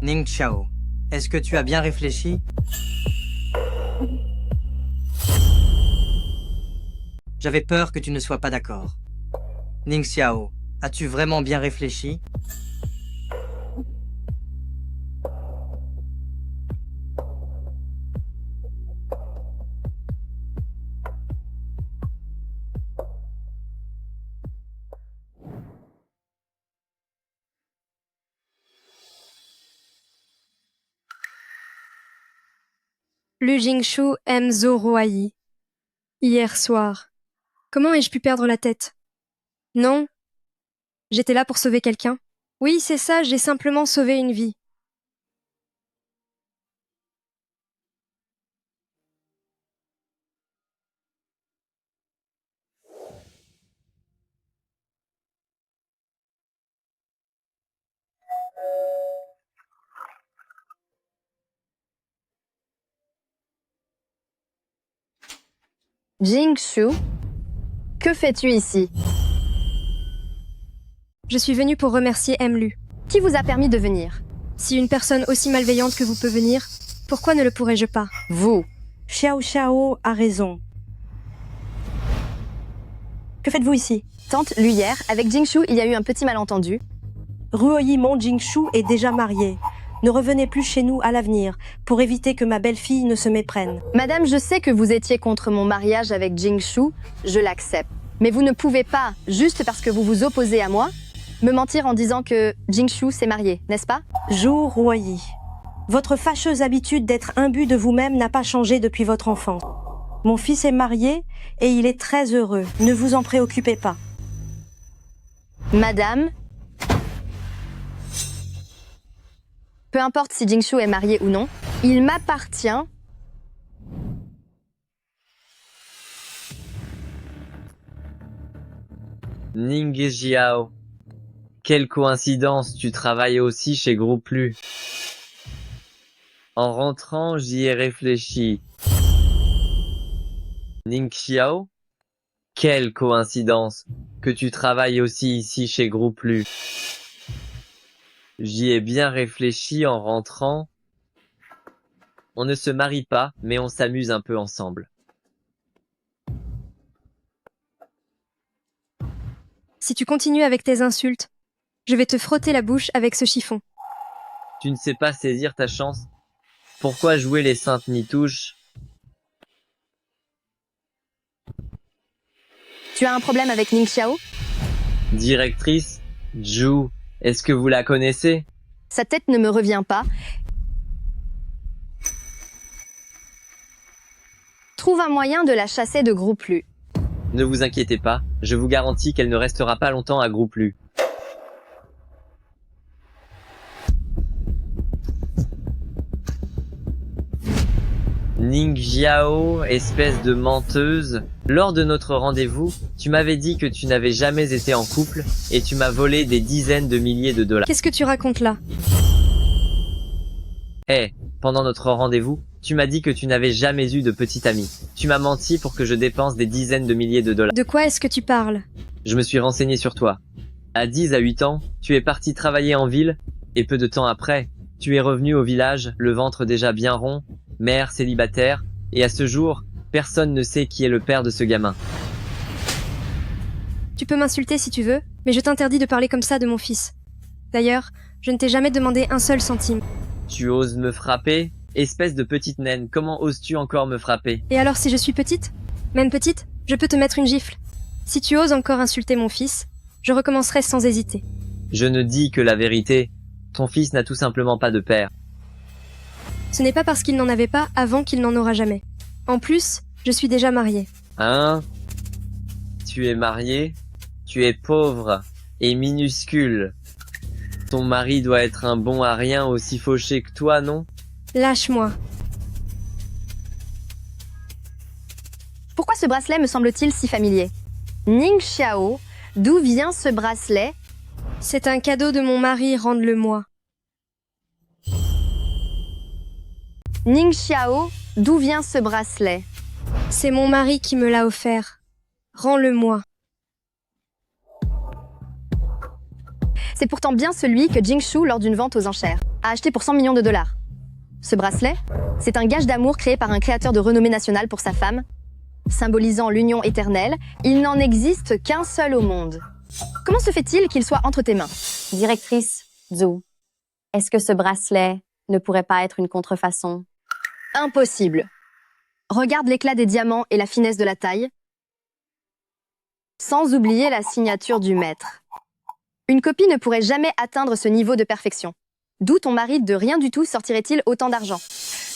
Speaker 7: Ning Xiao, est-ce que tu as bien réfléchi? J'avais peur que tu ne sois pas d'accord. Ning Xiao, as-tu vraiment bien réfléchi?
Speaker 1: Lu Jingshu aime Zhou Ruai. Hier soir. Comment ai-je pu perdre la tête? Non. J'étais là pour sauver quelqu'un. Oui, c'est ça, j'ai simplement sauvé une vie.
Speaker 9: Jingshu, que fais-tu ici?
Speaker 1: Je suis venue pour remercier Lu.
Speaker 9: Qui vous a permis de venir?
Speaker 1: Si une personne aussi malveillante que vous peut venir, pourquoi ne le pourrais-je pas?
Speaker 9: Vous.
Speaker 4: Xiao Xiao a raison. Que faites-vous ici?
Speaker 9: Tante, Lu hier, avec Jingshu, il y a eu un petit malentendu.
Speaker 4: Ruoyi Mon Jingshu est déjà marié. Ne revenez plus chez nous à l'avenir, pour éviter que ma belle-fille ne se méprenne.
Speaker 9: Madame, je sais que vous étiez contre mon mariage avec Jingshu, je l'accepte. Mais vous ne pouvez pas, juste parce que vous vous opposez à moi, me mentir en disant que Jingshu s'est marié, n'est-ce pas?
Speaker 4: Zhou Ruoyi, votre fâcheuse habitude d'être imbu de vous-même n'a pas changé depuis votre enfance. Mon fils est marié et il est très heureux. Ne vous en préoccupez pas.
Speaker 9: Madame, peu importe si Jingshu est marié ou non, il m'appartient.
Speaker 2: Ning Jiao. Quelle coïncidence, tu travailles aussi chez Groupe Lu. En rentrant, j'y ai réfléchi. Ning Xiao, Quelle coïncidence que tu travailles aussi ici chez Groupe Lu. J'y ai bien réfléchi en rentrant. On ne se marie pas, mais on s'amuse un peu ensemble.
Speaker 1: Si tu continues avec tes insultes, je vais te frotter la bouche avec ce chiffon.
Speaker 2: Tu ne sais pas saisir ta chance? Pourquoi jouer les saintes nitouches?
Speaker 9: Tu as un problème avec Ning Xiao?
Speaker 2: Directrice, Zhu, est-ce que vous la connaissez?
Speaker 9: Sa tête ne me revient pas. Trouve un moyen de la chasser de Groupe Lu.
Speaker 2: Ne vous inquiétez pas, je vous garantis qu'elle ne restera pas longtemps à Groupe Lu. Ning Xiao, espèce de menteuse, lors de notre rendez-vous, tu m'avais dit que tu n'avais jamais été en couple et tu m'as volé des dizaines de milliers de dollars.
Speaker 1: Qu'est-ce que tu racontes là?
Speaker 2: Pendant notre rendez-vous, tu m'as dit que tu n'avais jamais eu de petite amie. Tu m'as menti pour que je dépense des dizaines de milliers de dollars.
Speaker 1: De quoi est-ce que tu parles?
Speaker 2: Je me suis renseigné sur toi. À 10 à 8 ans, tu es parti travailler en ville, et peu de temps après, tu es revenu au village, le ventre déjà bien rond, mère célibataire, et à ce jour, personne ne sait qui est le père de ce gamin.
Speaker 1: Tu peux m'insulter si tu veux, mais je t'interdis de parler comme ça de mon fils. D'ailleurs, je ne t'ai jamais demandé un seul centime.
Speaker 2: Tu oses me frapper? Espèce de petite naine, comment oses-tu encore me frapper?
Speaker 1: Et alors si je suis petite? Même petite, je peux te mettre une gifle. Si tu oses encore insulter mon fils, je recommencerai sans hésiter.
Speaker 2: Je ne dis que la vérité. Ton fils n'a tout simplement pas de père.
Speaker 1: Ce n'est pas parce qu'il n'en avait pas avant qu'il n'en aura jamais. En plus, je suis déjà mariée.
Speaker 2: Hein? Tu es marié? Tu es pauvre et minuscule. Ton mari doit être un bon à rien aussi fauché que toi, non?
Speaker 1: Lâche-moi.
Speaker 9: Pourquoi ce bracelet me semble-t-il si familier? Ning Xiao, d'où vient ce bracelet?
Speaker 1: C'est un cadeau de mon mari, rende-le-moi.
Speaker 9: Ning Xiao, d'où vient ce bracelet?
Speaker 1: C'est mon mari qui me l'a offert. Rends-le-moi.
Speaker 9: C'est pourtant bien celui que Jingshu, lors d'une vente aux enchères, a acheté pour 100 millions de dollars. Ce bracelet, c'est un gage d'amour créé par un créateur de renommée nationale pour sa femme. Symbolisant l'union éternelle, il n'en existe qu'un seul au monde. Comment se fait-il qu'il soit entre tes mains?
Speaker 5: Directrice Zhu, est-ce que ce bracelet ne pourrait pas être une contrefaçon?
Speaker 9: Impossible. Regarde l'éclat des diamants et la finesse de la taille. Sans oublier la signature du maître. Une copie ne pourrait jamais atteindre ce niveau de perfection. D'où ton mari de rien du tout sortirait-il autant d'argent?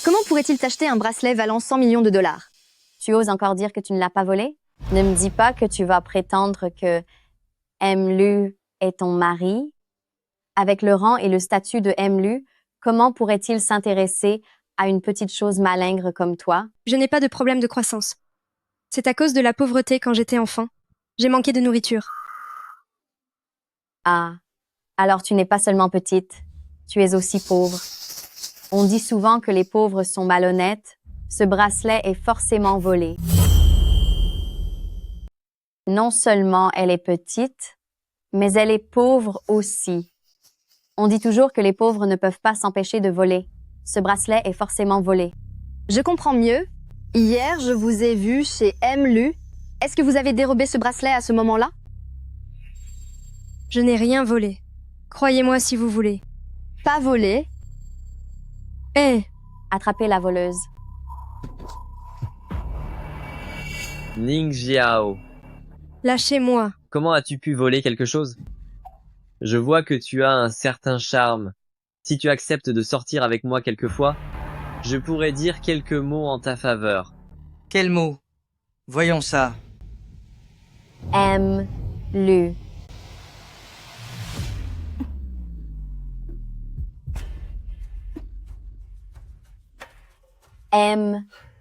Speaker 9: Comment pourrait-il t'acheter un bracelet valant 100 millions de dollars?
Speaker 5: Tu oses encore dire que tu ne l'as pas volé? Ne me dis pas que tu vas prétendre que Lu est ton mari. Avec le rang et le statut de Lu, comment pourrait-il s'intéresser à une petite chose malingre comme toi?
Speaker 1: Je n'ai pas de problème de croissance. C'est à cause de la pauvreté quand j'étais enfant. J'ai manqué de nourriture.
Speaker 5: Ah, alors tu n'es pas seulement petite, tu es aussi pauvre. On dit souvent que les pauvres sont malhonnêtes. Ce bracelet est forcément volé. Non seulement elle est petite, mais elle est pauvre aussi. On dit toujours que les pauvres ne peuvent pas s'empêcher de voler. Ce bracelet est forcément volé.
Speaker 9: Je comprends mieux. Hier, je vous ai vu chez Lu. Est-ce que vous avez dérobé ce bracelet à ce moment-là?
Speaker 1: Je n'ai rien volé. Croyez-moi si vous voulez.
Speaker 9: Pas volé?
Speaker 5: Attrapez la voleuse.
Speaker 2: Ning Xiao,
Speaker 1: Lâchez-moi.
Speaker 2: comment as-tu pu voler quelque chose? Je vois que tu as un certain charme. Si tu acceptes de sortir avec moi quelquefois, je pourrais dire quelques mots en ta faveur.
Speaker 7: Quel mot? Voyons ça.
Speaker 5: Lu.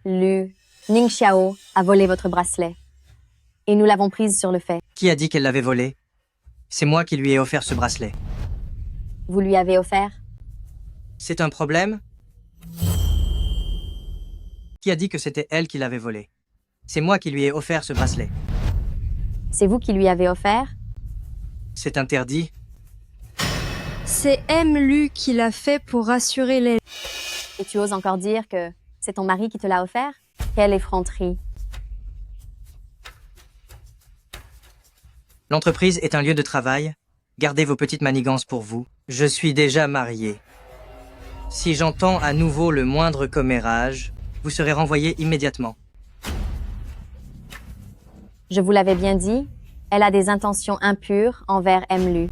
Speaker 5: Lu. Ning Xiao a volé votre bracelet. Et nous l'avons prise sur le fait.
Speaker 7: Qui a dit qu'elle l'avait volé? C'est moi qui lui ai offert ce bracelet.
Speaker 5: Vous lui avez offert?
Speaker 7: C'est un problème? Qui a dit que c'était elle qui l'avait volé? C'est moi qui lui ai offert ce bracelet.
Speaker 5: C'est vous qui lui avez offert?
Speaker 7: C'est interdit.
Speaker 1: C'est M. Lu qui l'a fait pour rassurer les...
Speaker 5: Et tu oses encore dire que c'est ton mari qui te l'a offert? Quelle effronterie.
Speaker 7: L'entreprise est un lieu de travail. Gardez vos petites manigances pour vous. Je suis déjà marié. Si j'entends à nouveau le moindre commérage, vous serez renvoyé immédiatement.
Speaker 5: Je vous l'avais bien dit, elle a des intentions impures envers M. Lu.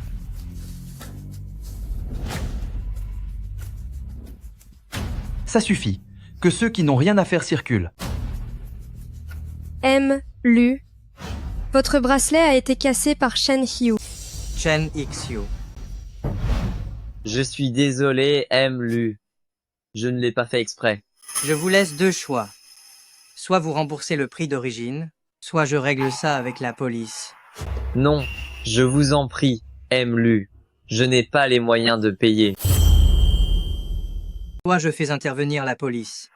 Speaker 6: Ça suffit. Que ceux qui n'ont rien à faire circulent.
Speaker 1: M. Lu. Votre bracelet a été cassé par Chen Hyu.
Speaker 7: Chen Xiu.
Speaker 2: Je suis désolé, M. Lu. Je ne l'ai pas fait exprès.
Speaker 7: Je vous laisse deux choix. Soit vous remboursez le prix d'origine, soit je règle ça avec la police.
Speaker 2: Non, je vous en prie, M. Lu. Je n'ai pas les moyens de payer.
Speaker 7: Soit je fais intervenir la police.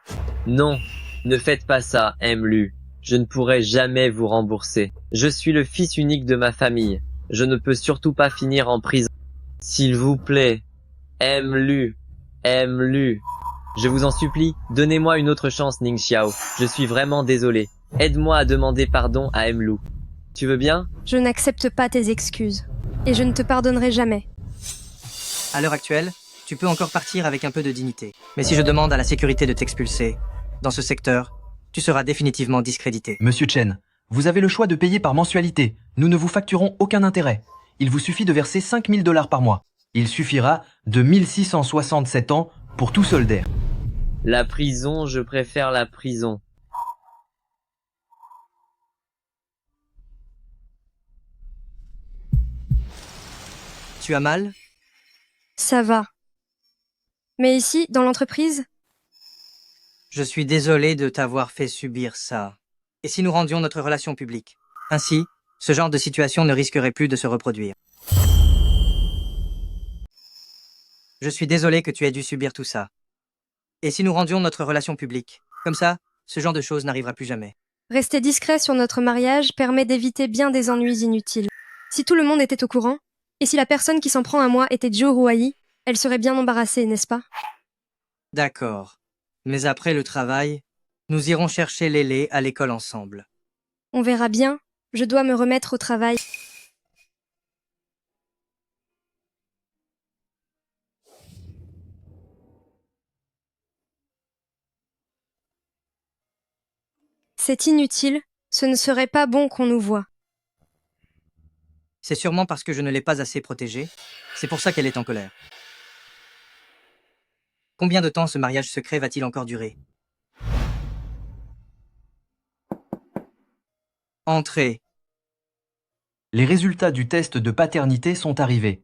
Speaker 2: Non, ne faites pas ça, M. Lu. Je ne pourrai jamais vous rembourser. Je suis le fils unique de ma famille. Je ne peux surtout pas finir en prison. S'il vous plaît, M. Lu. M. Lu. Je vous en supplie, donnez-moi une autre chance, Ning Xiao. Je suis vraiment désolé. Aide-moi à demander pardon à M. Lu. Tu veux bien?
Speaker 1: Je n'accepte pas tes excuses. Et je ne te pardonnerai jamais.
Speaker 7: À l'heure actuelle, tu peux encore partir avec un peu de dignité. Mais si je demande à la sécurité de t'expulser, dans ce secteur, tu seras définitivement discrédité.
Speaker 6: Monsieur Chen, vous avez le choix de payer par mensualité. Nous ne vous facturons aucun intérêt. Il vous suffit de verser 5 000 $ par mois. Il suffira de 1667 ans pour tout soldaire.
Speaker 2: La prison, je préfère la prison.
Speaker 7: Tu as mal?
Speaker 1: Ça va. Mais ici, dans l'entreprise,
Speaker 7: Je suis désolé de t'avoir fait subir ça. Et si nous rendions notre relation publique? Ainsi, ce genre de situation ne risquerait plus de se reproduire. Je suis désolé que tu aies dû subir tout ça. Et si nous rendions notre relation publique? Comme ça, ce genre de choses n'arrivera plus jamais.
Speaker 1: rester discret sur notre mariage permet d'éviter bien des ennuis inutiles. Si tout le monde était au courant, et si la personne qui s'en prend à moi était Joe Ruai, elle serait bien embarrassée, n'est-ce pas?
Speaker 7: D'accord. Mais après le travail, nous irons chercher Lélé à l'école ensemble.
Speaker 1: On verra bien. Je dois me remettre au travail. C'est inutile. Ce ne serait pas bon qu'on nous voie.
Speaker 7: C'est sûrement parce que je ne l'ai pas assez protégée. C'est pour ça qu'elle est en colère. Combien de temps ce mariage secret va-t-il encore durer? Entrez.
Speaker 6: Les résultats du test de paternité sont arrivés.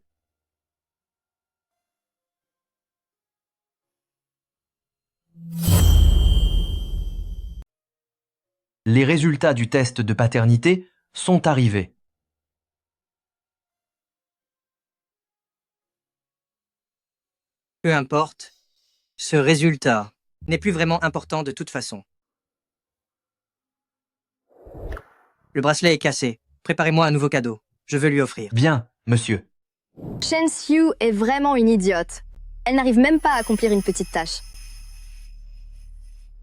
Speaker 6: Les résultats du test de paternité sont arrivés.
Speaker 7: Peu importe. Ce résultat n'est plus vraiment important de toute façon. Le bracelet est cassé. Préparez-moi un nouveau cadeau. Je veux lui offrir.
Speaker 6: Bien, monsieur.
Speaker 9: Chen Xiu est vraiment une idiote. Elle n'arrive même pas à accomplir une petite tâche.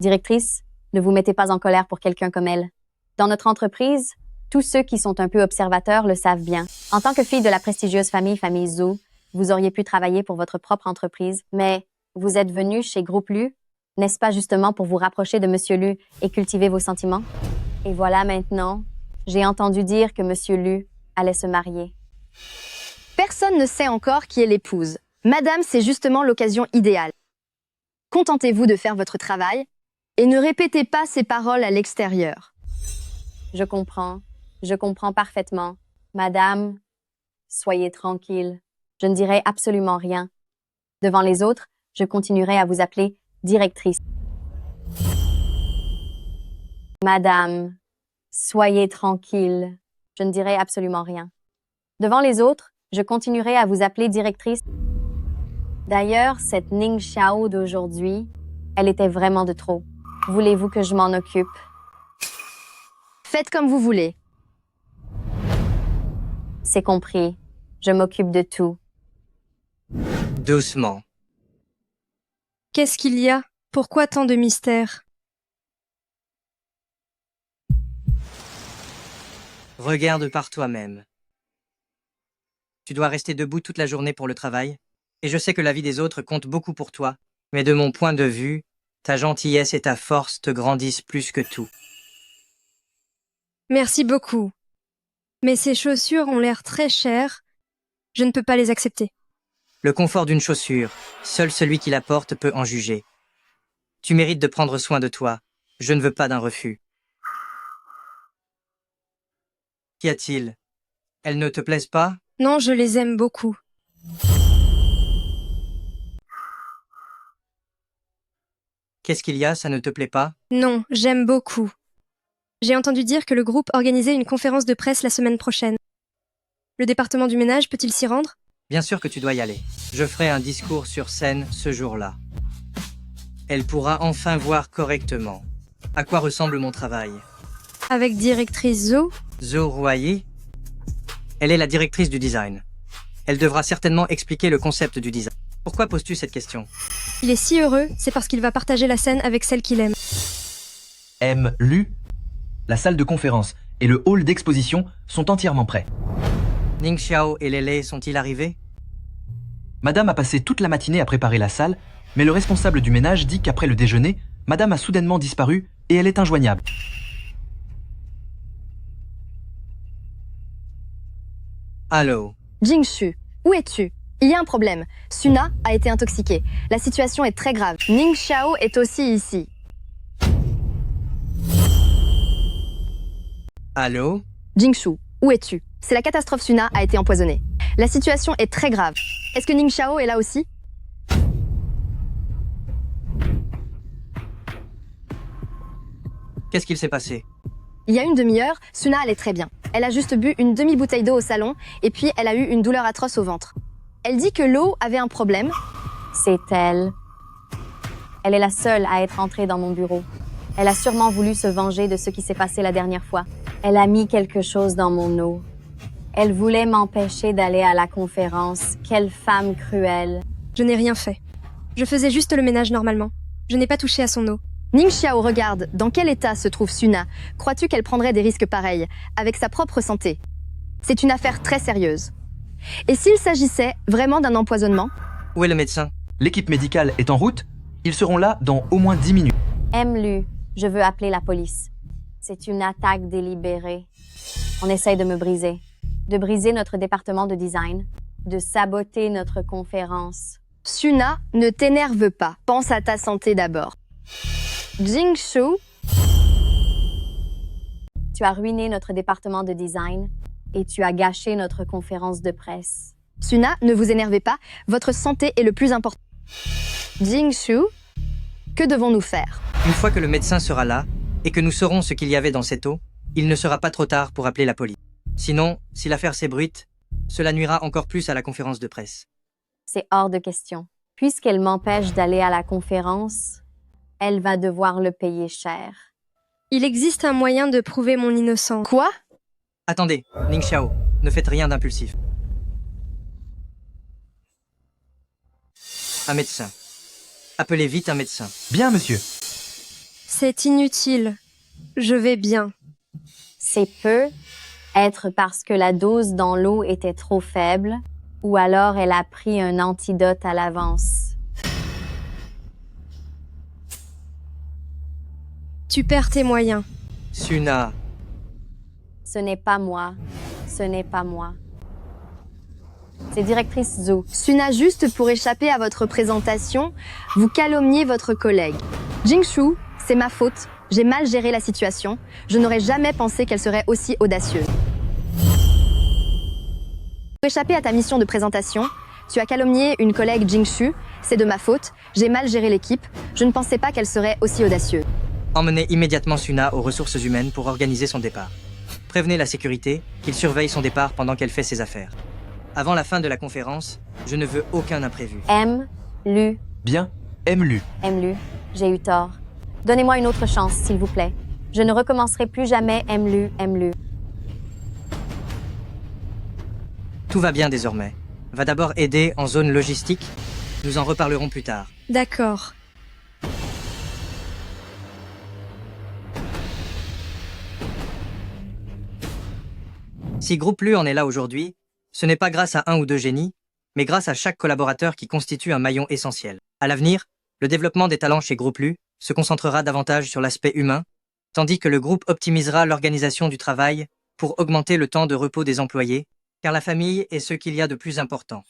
Speaker 5: Directrice, ne vous mettez pas en colère pour quelqu'un comme elle. Dans notre entreprise, tous ceux qui sont un peu observateurs le savent bien. En tant que fille de la prestigieuse famille Zhou, vous auriez pu travailler pour votre propre entreprise, mais vous êtes venu chez Groupe Lu, n'est-ce pas justement pour vous rapprocher de Monsieur Lu et cultiver vos sentiments? Et voilà maintenant, j'ai entendu dire que Monsieur Lu allait se marier.
Speaker 9: Personne ne sait encore qui est l'épouse. Madame, c'est justement l'occasion idéale. Contentez-vous de faire votre travail et ne répétez pas ces paroles à l'extérieur.
Speaker 5: Je comprends parfaitement. Madame, soyez tranquille. Je ne dirai absolument rien. Devant les autres, je continuerai à vous appeler directrice. Madame, soyez tranquille. Je ne dirai absolument rien. Devant les autres, je continuerai à vous appeler directrice. D'ailleurs, cette Ning Xiao d'aujourd'hui, elle était vraiment de trop. Voulez-vous que je m'en occupe?
Speaker 9: Faites comme vous voulez.
Speaker 5: C'est compris. Je m'occupe de tout.
Speaker 7: Doucement.
Speaker 1: Qu'est-ce qu'il y a? Pourquoi tant de mystère?
Speaker 7: Regarde par toi-même. Tu dois rester debout toute la journée pour le travail, et je sais que la vie des autres compte beaucoup pour toi, mais de mon point de vue, ta gentillesse et ta force te grandissent plus que tout.
Speaker 1: Merci beaucoup. Mais ces chaussures ont l'air très chères. Je ne peux pas les accepter.
Speaker 7: Le confort d'une chaussure, seul celui qui la porte peut en juger. Tu mérites de prendre soin de toi. Je ne veux pas d'un refus. Qu'y a-t-il? Elles ne te plaisent pas?
Speaker 1: Non, je les aime beaucoup.
Speaker 7: Qu'est-ce qu'il y a, ça ne te plaît pas?
Speaker 1: Non, j'aime beaucoup. J'ai entendu dire que le groupe organisait une conférence de presse la semaine prochaine. Le département du ménage peut-il s'y rendre?
Speaker 7: Bien sûr que tu dois y aller. Je ferai un discours sur scène ce jour-là. Elle pourra enfin voir correctement à quoi ressemble mon travail.
Speaker 1: Avec directrice Zo?
Speaker 7: Zo Royer? Elle est la directrice du design. Elle devra certainement expliquer le concept du design. Pourquoi poses-tu cette question?
Speaker 1: Il est si heureux, c'est parce qu'il va partager la scène avec celle qu'il aime.
Speaker 6: Lu, la salle de conférence et le hall d'exposition sont entièrement prêts.
Speaker 7: Ning Xiao et Lele sont-ils arrivés?
Speaker 6: Madame a passé toute la matinée à préparer la salle, mais le responsable du ménage dit qu'après le déjeuner, Madame a soudainement disparu et elle est injoignable.
Speaker 7: Allô?
Speaker 9: Jingshu, où es-tu? Il y a un problème. Suna a été intoxiquée. La situation est très grave. Ning Xiao est aussi ici.
Speaker 7: Allô?
Speaker 9: Jingshu, où es-tu? C'est la catastrophe, Suna a été empoisonnée. La situation est très grave. Est-ce que Ning Xiao est là aussi?
Speaker 7: Qu'est-ce qu'il s'est passé?
Speaker 9: Il y a une demi-heure, Suna allait très bien. Elle a juste bu une demi-bouteille d'eau au salon et puis elle a eu une douleur atroce au ventre. Elle dit que l'eau avait un problème.
Speaker 5: C'est elle. Elle est la seule à être entrée dans mon bureau. Elle a sûrement voulu se venger de ce qui s'est passé la dernière fois. Elle a mis quelque chose dans mon eau. Elle voulait m'empêcher d'aller à la conférence. Quelle femme cruelle.
Speaker 1: Je n'ai rien fait. Je faisais juste le ménage normalement. Je n'ai pas touché à son eau.
Speaker 9: Ning Xiao, regarde, dans quel état se trouve Suna? Crois-tu qu'elle prendrait des risques pareils, avec sa propre santé? C'est une affaire très sérieuse. Et s'il s'agissait vraiment d'un empoisonnement?
Speaker 7: Où est le médecin?
Speaker 6: L'équipe médicale est en route. Ils seront là dans au moins 10 minutes.
Speaker 5: Lu, je veux appeler la police. C'est une attaque délibérée. On essaye de me briser. De briser notre département de design. De saboter notre conférence.
Speaker 9: Suna, ne t'énerve pas. Pense à ta santé d'abord. Jingshu,
Speaker 5: tu as ruiné notre département de design et tu as gâché notre conférence de presse.
Speaker 9: Suna, ne vous énervez pas. Votre santé est le plus important. Jingshu, que devons-nous faire?
Speaker 7: Une fois que le médecin sera là et que nous saurons ce qu'il y avait dans cette eau, il ne sera pas trop tard pour appeler la police. Sinon, si l'affaire s'ébruite, cela nuira encore plus à la conférence de presse.
Speaker 5: C'est hors de question. Puisqu'elle m'empêche d'aller à la conférence, elle va devoir le payer cher.
Speaker 1: Il existe un moyen de prouver mon innocence.
Speaker 9: Quoi?
Speaker 7: Attendez, Ning Xiao, ne faites rien d'impulsif. Un médecin. Appelez vite un médecin.
Speaker 6: Bien, monsieur.
Speaker 1: C'est inutile. Je vais bien.
Speaker 5: C'est peut être parce que la dose dans l'eau était trop faible, ou alors elle a pris un antidote à l'avance.
Speaker 1: Tu perds tes moyens.
Speaker 7: Suna.
Speaker 5: Ce n'est pas moi. Ce n'est pas moi. C'est directrice Zo.
Speaker 9: Suna, juste pour échapper à votre présentation, vous calomniez votre collègue. Jingshu, c'est ma faute. J'ai mal géré la situation. Je n'aurais jamais pensé qu'elle serait aussi audacieuse. Pour échapper à ta mission de présentation, tu as calomnié une collègue Jingshu. C'est de ma faute. J'ai mal géré l'équipe. Je ne pensais pas qu'elle serait aussi audacieuse.
Speaker 7: Emmenez immédiatement Suna aux ressources humaines pour organiser son départ. Prévenez la sécurité qu'il surveille son départ pendant qu'elle fait ses affaires. Avant la fin de la conférence, je ne veux aucun imprévu.
Speaker 5: Lu.
Speaker 6: Bien, Lu.
Speaker 5: Lu, j'ai eu tort. Donnez-moi une autre chance, s'il vous plaît. Je ne recommencerai plus jamais Lu.
Speaker 7: Tout va bien désormais. Va d'abord aider en zone logistique. Nous en reparlerons plus tard.
Speaker 1: D'accord.
Speaker 7: Si Groupe Lu en est là aujourd'hui, ce n'est pas grâce à un ou deux génies, mais grâce à chaque collaborateur qui constitue un maillon essentiel. À l'avenir, le développement des talents chez Groupe Lu se concentrera davantage sur l'aspect humain, tandis que le groupe optimisera l'organisation du travail pour augmenter le temps de repos des employés, car la famille est ce qu'il y a de plus important.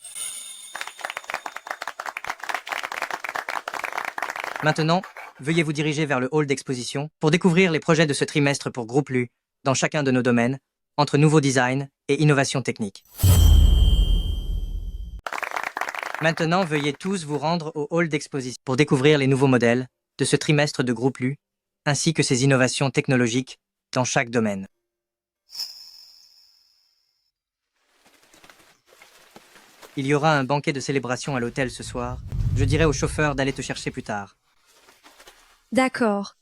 Speaker 7: Maintenant, veuillez vous diriger vers le hall d'exposition pour découvrir les projets de ce trimestre pour Groupe Lu dans chacun de nos domaines, entre nouveaux designs et innovations techniques. Maintenant, veuillez tous vous rendre au hall d'exposition pour découvrir les nouveaux modèles de ce trimestre de Groupe Lu, ainsi que ses innovations technologiques dans chaque domaine. Il y aura un banquet de célébration à l'hôtel ce soir. Je dirai au chauffeur d'aller te chercher plus tard.
Speaker 1: D'accord.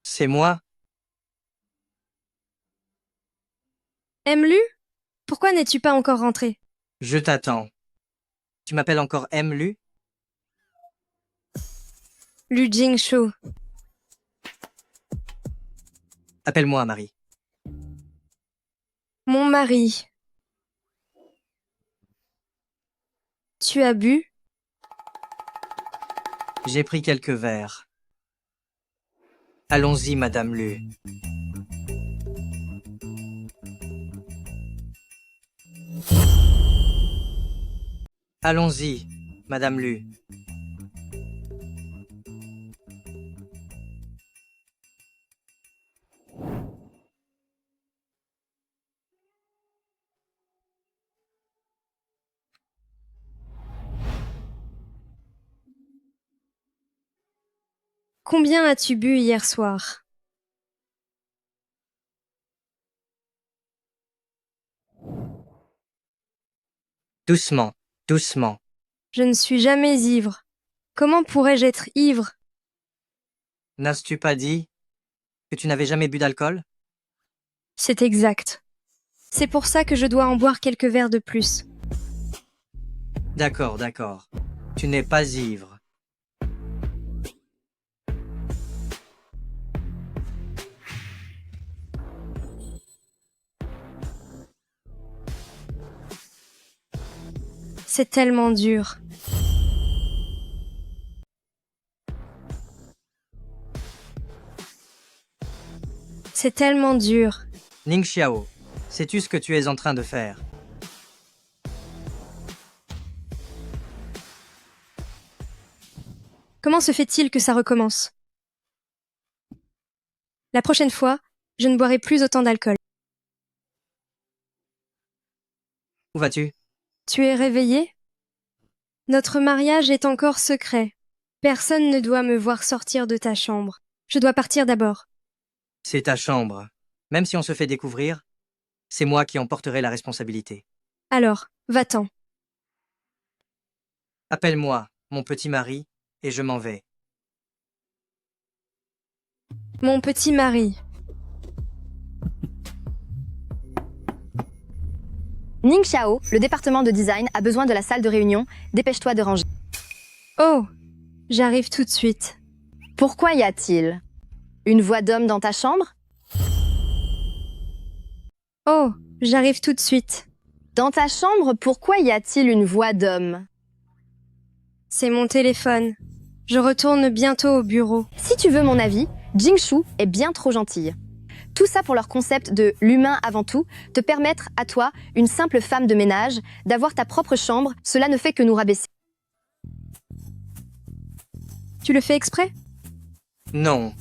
Speaker 7: C'est moi.
Speaker 1: Lu? Pourquoi n'es-tu pas encore rentré?
Speaker 7: Je t'attends. Tu m'appelles encore Lu?
Speaker 1: Lu Jingshu.
Speaker 7: Appelle-moi Marie.
Speaker 1: Mon mari. Tu as bu?
Speaker 7: J'ai pris quelques verres. Allons-y, Madame Lu. Allons-y, Madame Lu.
Speaker 1: Combien as-tu bu hier soir?
Speaker 7: Doucement, doucement.
Speaker 1: Je ne suis jamais ivre. Comment pourrais-je être ivre?
Speaker 7: N'as-tu pas dit que tu n'avais jamais bu d'alcool?
Speaker 1: C'est exact. C'est pour ça que je dois en boire quelques verres de plus.
Speaker 7: D'accord, d'accord. Tu n'es pas ivre.
Speaker 1: C'est tellement dur. C'est tellement dur.
Speaker 7: Ning Xiao, sais-tu ce que tu es en train de faire?
Speaker 1: Comment se fait-il que ça recommence? La prochaine fois, je ne boirai plus autant d'alcool.
Speaker 7: Où vas-tu?
Speaker 1: Tu es réveillé? Notre mariage est encore secret. Personne ne doit me voir sortir de ta chambre. Je dois partir d'abord.
Speaker 7: C'est ta chambre. Même si on se fait découvrir, c'est moi qui en porterai la responsabilité.
Speaker 1: Alors, va-t'en.
Speaker 7: Appelle-moi, mon petit mari, et je m'en vais.
Speaker 1: Mon petit mari.
Speaker 9: Ning Xiao, le département de design a besoin de la salle de réunion. Dépêche-toi de ranger.
Speaker 1: Oh, j'arrive tout de suite.
Speaker 9: Pourquoi y a-t-il une voix d'homme dans ta chambre?
Speaker 1: Oh, j'arrive tout de suite.
Speaker 9: Dans ta chambre, pourquoi y a-t-il une voix d'homme?
Speaker 1: C'est mon téléphone. Je retourne bientôt au bureau.
Speaker 9: Si tu veux mon avis, Jingshu est bien trop gentille. Tout ça pour leur concept de l'humain avant tout, te permettre à toi, une simple femme de ménage, d'avoir ta propre chambre, cela ne fait que nous rabaisser.
Speaker 1: Tu le fais exprès?
Speaker 7: Non.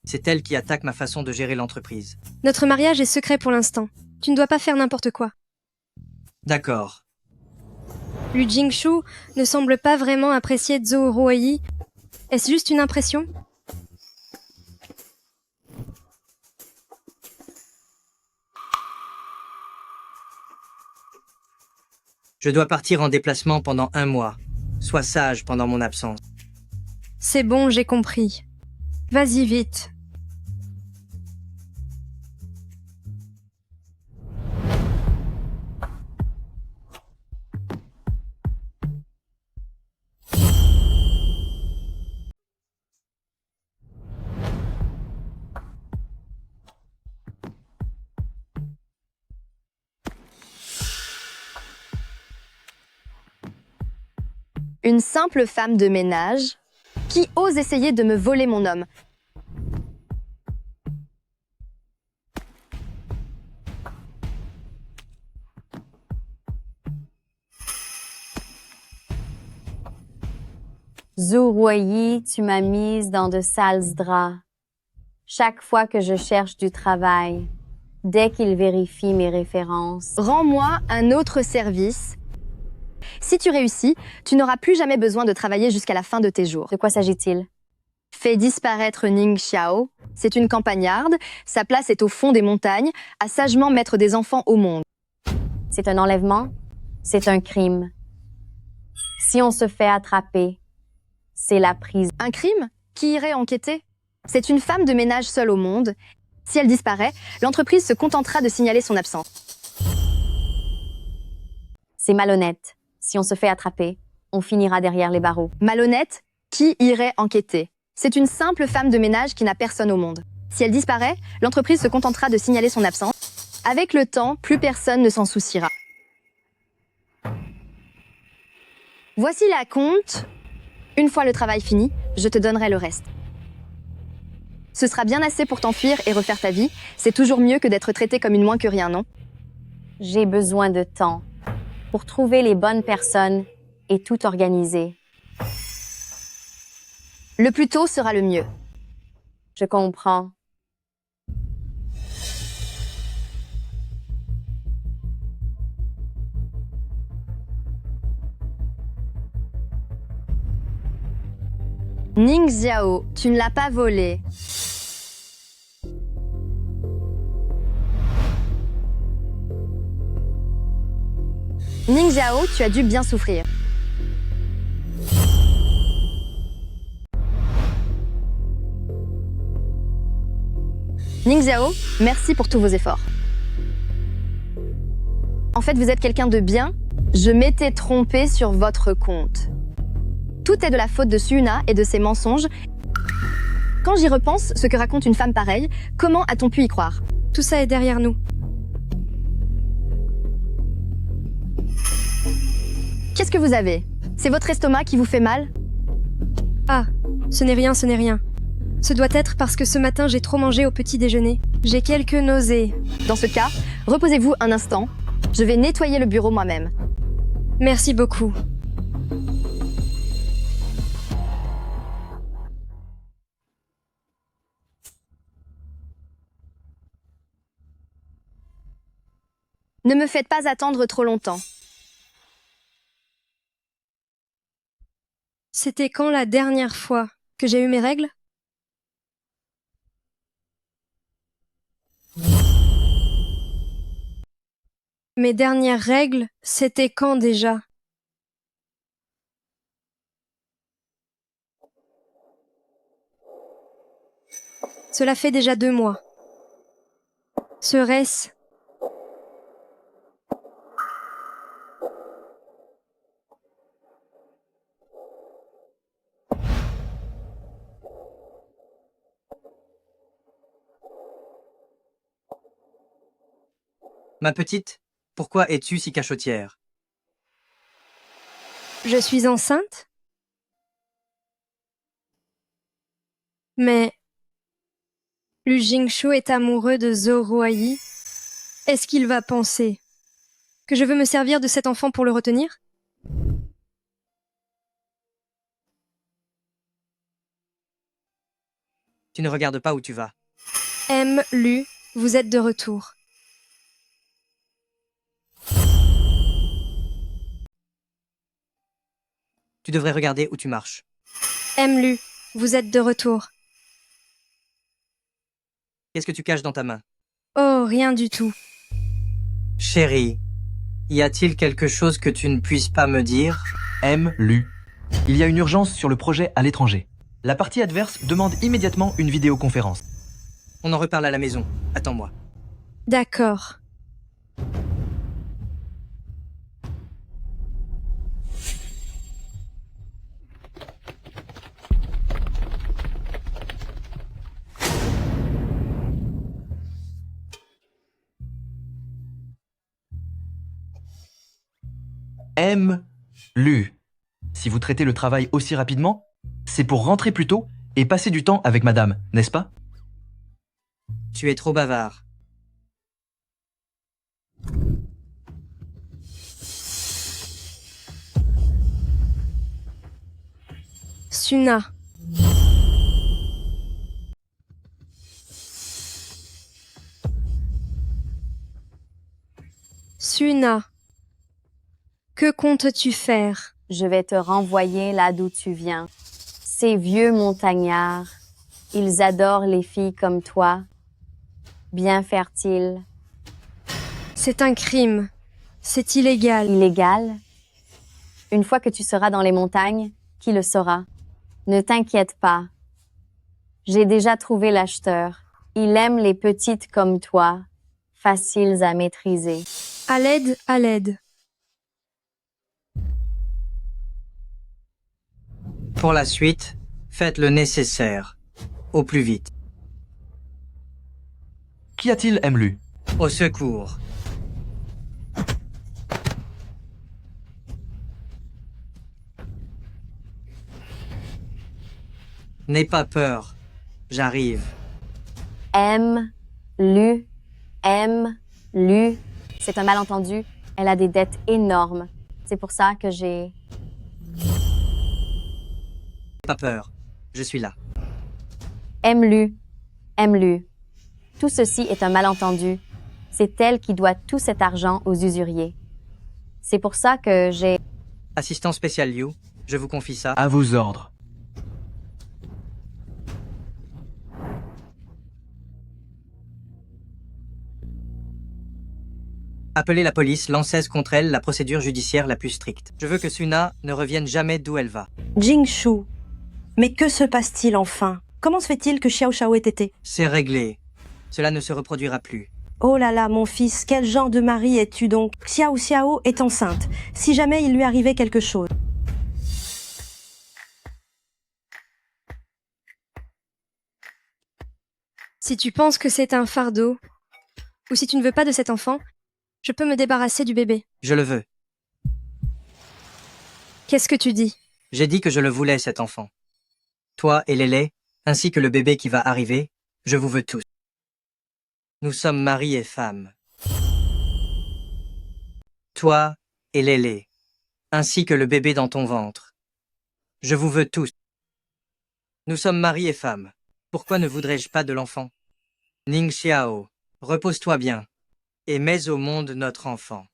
Speaker 7: C'est elle qui attaque ma façon de gérer l'entreprise.
Speaker 1: Notre mariage est secret pour l'instant. Tu ne dois pas faire n'importe quoi.
Speaker 7: D'accord.
Speaker 1: Lu Jingshu ne semble pas vraiment apprécier Zhou Ruoyi. Est-ce juste une impression?
Speaker 7: Je dois partir en déplacement pendant 1 mois. Sois sage pendant mon absence.
Speaker 1: C'est bon, j'ai compris. Vas-y vite.
Speaker 9: Une simple femme de ménage qui ose essayer de me voler mon homme.
Speaker 5: Zhou Ruoyi, tu m'as mise dans de sales draps. Chaque fois que je cherche du travail, dès qu'il vérifie mes références.
Speaker 9: Rends-moi un autre service. Si tu réussis, tu n'auras plus jamais besoin de travailler jusqu'à la fin de tes jours.
Speaker 5: De quoi s'agit-il?
Speaker 9: Fais disparaître Ning Xiao. C'est une campagnarde. Sa place est au fond des montagnes, à sagement mettre des enfants au monde.
Speaker 5: C'est un enlèvement? C'est un crime. Si on se fait attraper, c'est la prison.
Speaker 9: Un crime? Qui irait enquêter? C'est une femme de ménage seule au monde. Si elle disparaît, l'entreprise se contentera de signaler son absence.
Speaker 5: C'est malhonnête. Si on se fait attraper, on finira derrière les barreaux.
Speaker 9: Malhonnête? Qui irait enquêter? C'est une simple femme de ménage qui n'a personne au monde. Si elle disparaît, l'entreprise se contentera de signaler son absence. Avec le temps, plus personne ne s'en souciera. Voici la compte. Une fois le travail fini, je te donnerai le reste. Ce sera bien assez pour t'enfuir et refaire ta vie. C'est toujours mieux que d'être traité comme une moins que rien, non?
Speaker 5: J'ai besoin de temps pour trouver les bonnes personnes et tout organiser.
Speaker 9: Le plus tôt sera le mieux.
Speaker 5: Je comprends.
Speaker 9: Ning Xiao, tu ne l'as pas volé. Ning Xiao, tu as dû bien souffrir. Ning Xiao, merci pour tous vos efforts. En fait, vous êtes quelqu'un de bien. Je m'étais trompée sur votre compte. Tout est de la faute de Suuna et de ses mensonges. Quand j'y repense, ce que raconte une femme pareille, comment a-t-on pu y croire?
Speaker 1: Tout ça est derrière nous.
Speaker 9: Qu'est-ce que vous avez? C'est votre estomac qui vous fait mal?
Speaker 1: Ah, ce n'est rien, ce n'est rien. Ce doit être parce que ce matin j'ai trop mangé au petit déjeuner. J'ai quelques nausées.
Speaker 9: Dans ce cas, reposez-vous un instant. Je vais nettoyer le bureau moi-même.
Speaker 1: Merci beaucoup.
Speaker 9: Ne me faites pas attendre trop longtemps.
Speaker 1: C'était quand la dernière fois que j'ai eu mes règles? Mes dernières règles, c'était quand déjà? Cela fait déjà 2 mois. Serait-ce...
Speaker 7: Ma petite, pourquoi es-tu si cachotière?
Speaker 1: Je suis enceinte? Mais... Lu Jingshu est amoureux de Zhou Ruoyi. Est-ce qu'il va penser que je veux me servir de cet enfant pour le retenir?
Speaker 7: Tu ne regardes pas où tu vas.
Speaker 1: M. Lu, vous êtes de retour.
Speaker 7: Tu devrais regarder où tu marches.
Speaker 1: M. Lu, vous êtes de retour.
Speaker 7: Qu'est-ce que tu caches dans ta main?
Speaker 1: Oh, rien du tout.
Speaker 7: Chérie, y a-t-il quelque chose que tu ne puisses pas me dire?
Speaker 6: M. Lu. Il y a une urgence sur le projet à l'étranger. La partie adverse demande immédiatement une vidéoconférence.
Speaker 7: On en reparle à la maison. Attends-moi.
Speaker 1: D'accord.
Speaker 6: M. Lu. Si vous traitez le travail aussi rapidement, c'est pour rentrer plus tôt et passer du temps avec madame, n'est-ce pas?
Speaker 7: Tu es trop bavard.
Speaker 1: Suna. Suna. Que comptes-tu faire?
Speaker 5: Je vais te renvoyer là d'où tu viens. Ces vieux montagnards, ils adorent les filles comme toi, bien fertiles.
Speaker 1: C'est un crime. C'est illégal.
Speaker 5: Illégal? Une fois que tu seras dans les montagnes, qui le saura? Ne t'inquiète pas. J'ai déjà trouvé l'acheteur. Il aime les petites comme toi, faciles à maîtriser.
Speaker 1: À l'aide, à l'aide.
Speaker 7: Pour la suite, faites le nécessaire. Au plus vite.
Speaker 6: Qu'y a-t-il, Emlu?
Speaker 7: Au secours. N'aie pas peur. J'arrive.
Speaker 5: Lu. C'est un malentendu. Elle a des dettes énormes. C'est pour ça que j'ai...
Speaker 7: Pas peur. Je suis là.
Speaker 5: Lu. Tout ceci est un malentendu. C'est elle qui doit tout cet argent aux usuriers. C'est pour ça que j'ai...
Speaker 7: Assistant spécial Liu, je vous confie ça.
Speaker 6: À vos ordres.
Speaker 7: Appelez la police, lancez contre elle la procédure judiciaire la plus stricte. Je veux que Suna ne revienne jamais d'où elle va.
Speaker 4: Jingshu. Mais que se passe-t-il enfin? Comment se fait-il que Xiao Xiao ait été?
Speaker 7: C'est réglé. Cela ne se reproduira plus.
Speaker 4: Oh là là, mon fils, quel genre de mari es-tu donc? Xiao Xiao est enceinte. Si jamais il lui arrivait quelque chose.
Speaker 1: Si tu penses que c'est un fardeau, ou si tu ne veux pas de cet enfant, je peux me débarrasser du bébé.
Speaker 7: Je le veux.
Speaker 1: Qu'est-ce que tu dis?
Speaker 7: J'ai dit que je le voulais, cet enfant. Toi et Lélé, ainsi que le bébé qui va arriver, je vous veux tous. Nous sommes mari et femme. Toi et Lélé, ainsi que le bébé dans ton ventre. Je vous veux tous. Nous sommes mari et femme. Pourquoi ne voudrais-je pas de l'enfant? Ning Xiao, repose-toi bien, et mets au monde notre enfant.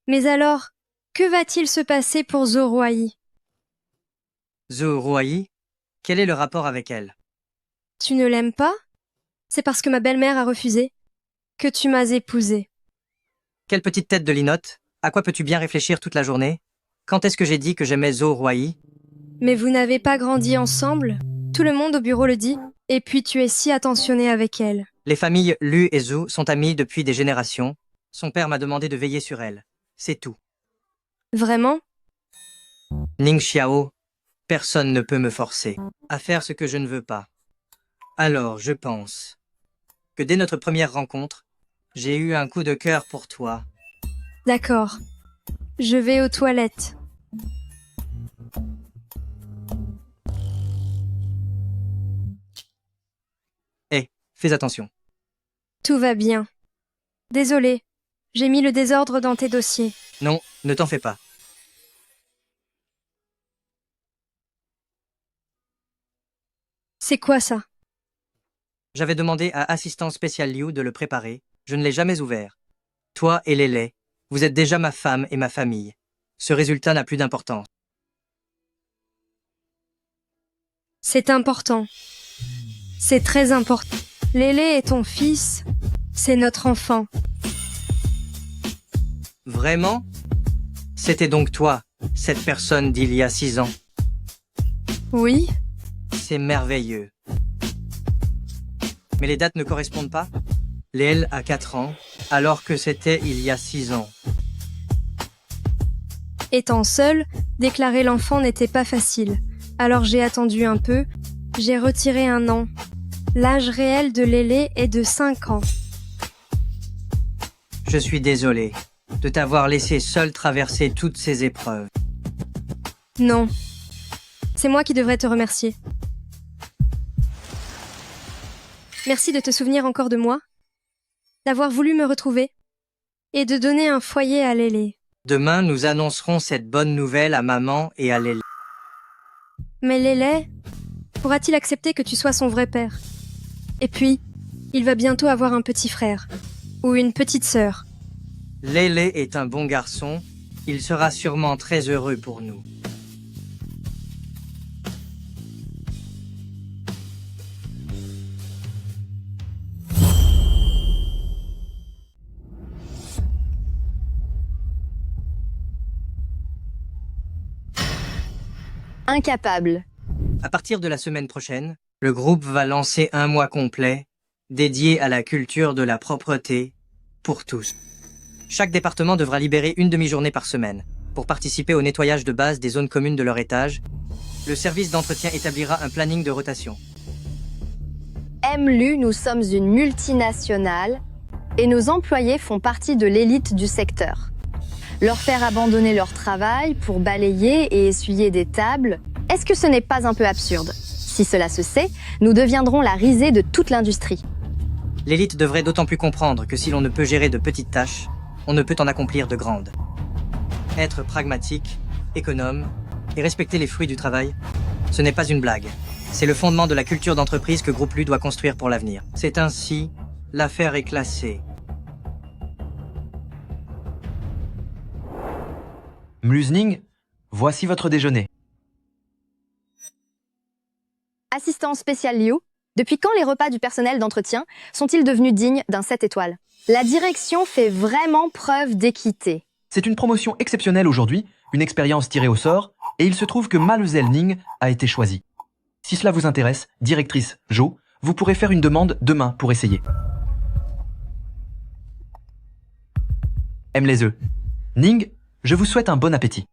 Speaker 1: Mais alors, que va-t-il se passer pour Zoroaï?
Speaker 7: Zoroaï, quel est le rapport avec elle?
Speaker 1: Tu ne l'aimes pas? C'est parce que ma belle-mère a refusé que tu m'as épousée.
Speaker 7: Quelle petite tête de linotte? À quoi peux-tu bien réfléchir toute la journée? Quand est-ce que j'ai dit que j'aimais Zoroaï?
Speaker 1: Mais vous n'avez pas grandi ensemble? Tout le monde au bureau le dit, et puis tu es si attentionné avec elle.
Speaker 7: Les familles Lu et Zhu sont amies depuis des générations. Son père m'a demandé de veiller sur elle. C'est tout.
Speaker 1: Vraiment?
Speaker 7: Ning Xiao, personne ne peut me forcer à faire ce que je ne veux pas. Alors, je pense que dès notre première rencontre, j'ai eu un coup de cœur pour toi.
Speaker 1: D'accord. Je vais aux toilettes.
Speaker 7: Hé, fais attention.
Speaker 1: Tout va bien. Désolée, j'ai mis le désordre dans tes dossiers.
Speaker 7: Non, ne t'en fais pas.
Speaker 1: C'est quoi ça?
Speaker 7: J'avais demandé à Assistant Spécial Liu de le préparer. Je ne l'ai jamais ouvert. Toi et Lélé, vous êtes déjà ma femme et ma famille. Ce résultat n'a plus d'importance.
Speaker 1: C'est important. C'est très important. Lélé est ton fils. C'est notre enfant.
Speaker 7: Vraiment? C'était donc toi, cette personne d'il y a 6 ans.
Speaker 1: Oui?
Speaker 7: C'est merveilleux. Mais les dates ne correspondent pas? Léel a 4 ans, alors que c'était il y a 6 ans.
Speaker 1: Étant seule, déclarer l'enfant n'était pas facile. Alors j'ai attendu un peu. J'ai retiré 1 an. L'âge réel de Lélé est de 5 ans.
Speaker 7: Je suis désolé de t'avoir laissé seul traverser toutes ces épreuves.
Speaker 1: Non. C'est moi qui devrais te remercier. Merci de te souvenir encore de moi, d'avoir voulu me retrouver et de donner un foyer à Lélé.
Speaker 7: Demain, nous annoncerons cette bonne nouvelle à maman et à Lélé.
Speaker 1: Mais Lélé, pourra-t-il accepter que tu sois son vrai père? Et puis, il va bientôt avoir un petit frère ou une petite sœur.
Speaker 7: Lélé est un bon garçon. Il sera sûrement très heureux pour nous.
Speaker 9: Incapable.
Speaker 7: À partir de la semaine prochaine, le groupe va lancer un mois complet dédié à la culture de la propreté pour tous. Chaque département devra libérer une demi-journée par semaine pour participer au nettoyage de base des zones communes de leur étage. Le service d'entretien établira un planning de rotation.
Speaker 9: MLU, nous sommes une multinationale et nos employés font partie de l'élite du secteur. Leur faire abandonner leur travail pour balayer et essuyer des tables, est-ce que ce n'est pas un peu absurde? Si cela se sait, nous deviendrons la risée de toute l'industrie.
Speaker 7: L'élite devrait d'autant plus comprendre que si l'on ne peut gérer de petites tâches, on ne peut en accomplir de grandes. Être pragmatique, économe et respecter les fruits du travail, ce n'est pas une blague. C'est le fondement de la culture d'entreprise que Groupe LU doit construire pour l'avenir. C'est ainsi, l'affaire est classée.
Speaker 6: Mlusning, voici votre déjeuner.
Speaker 9: Assistant spécial Liu, depuis quand les repas du personnel d'entretien sont-ils devenus dignes d'un 7 étoiles? La direction fait vraiment preuve d'équité.
Speaker 6: C'est une promotion exceptionnelle aujourd'hui, une expérience tirée au sort, et il se trouve que Mademoiselle Ning a été choisie. Si cela vous intéresse, directrice Jo, vous pourrez faire une demande demain pour essayer. Aime les œufs. Ning, je vous souhaite un bon appétit.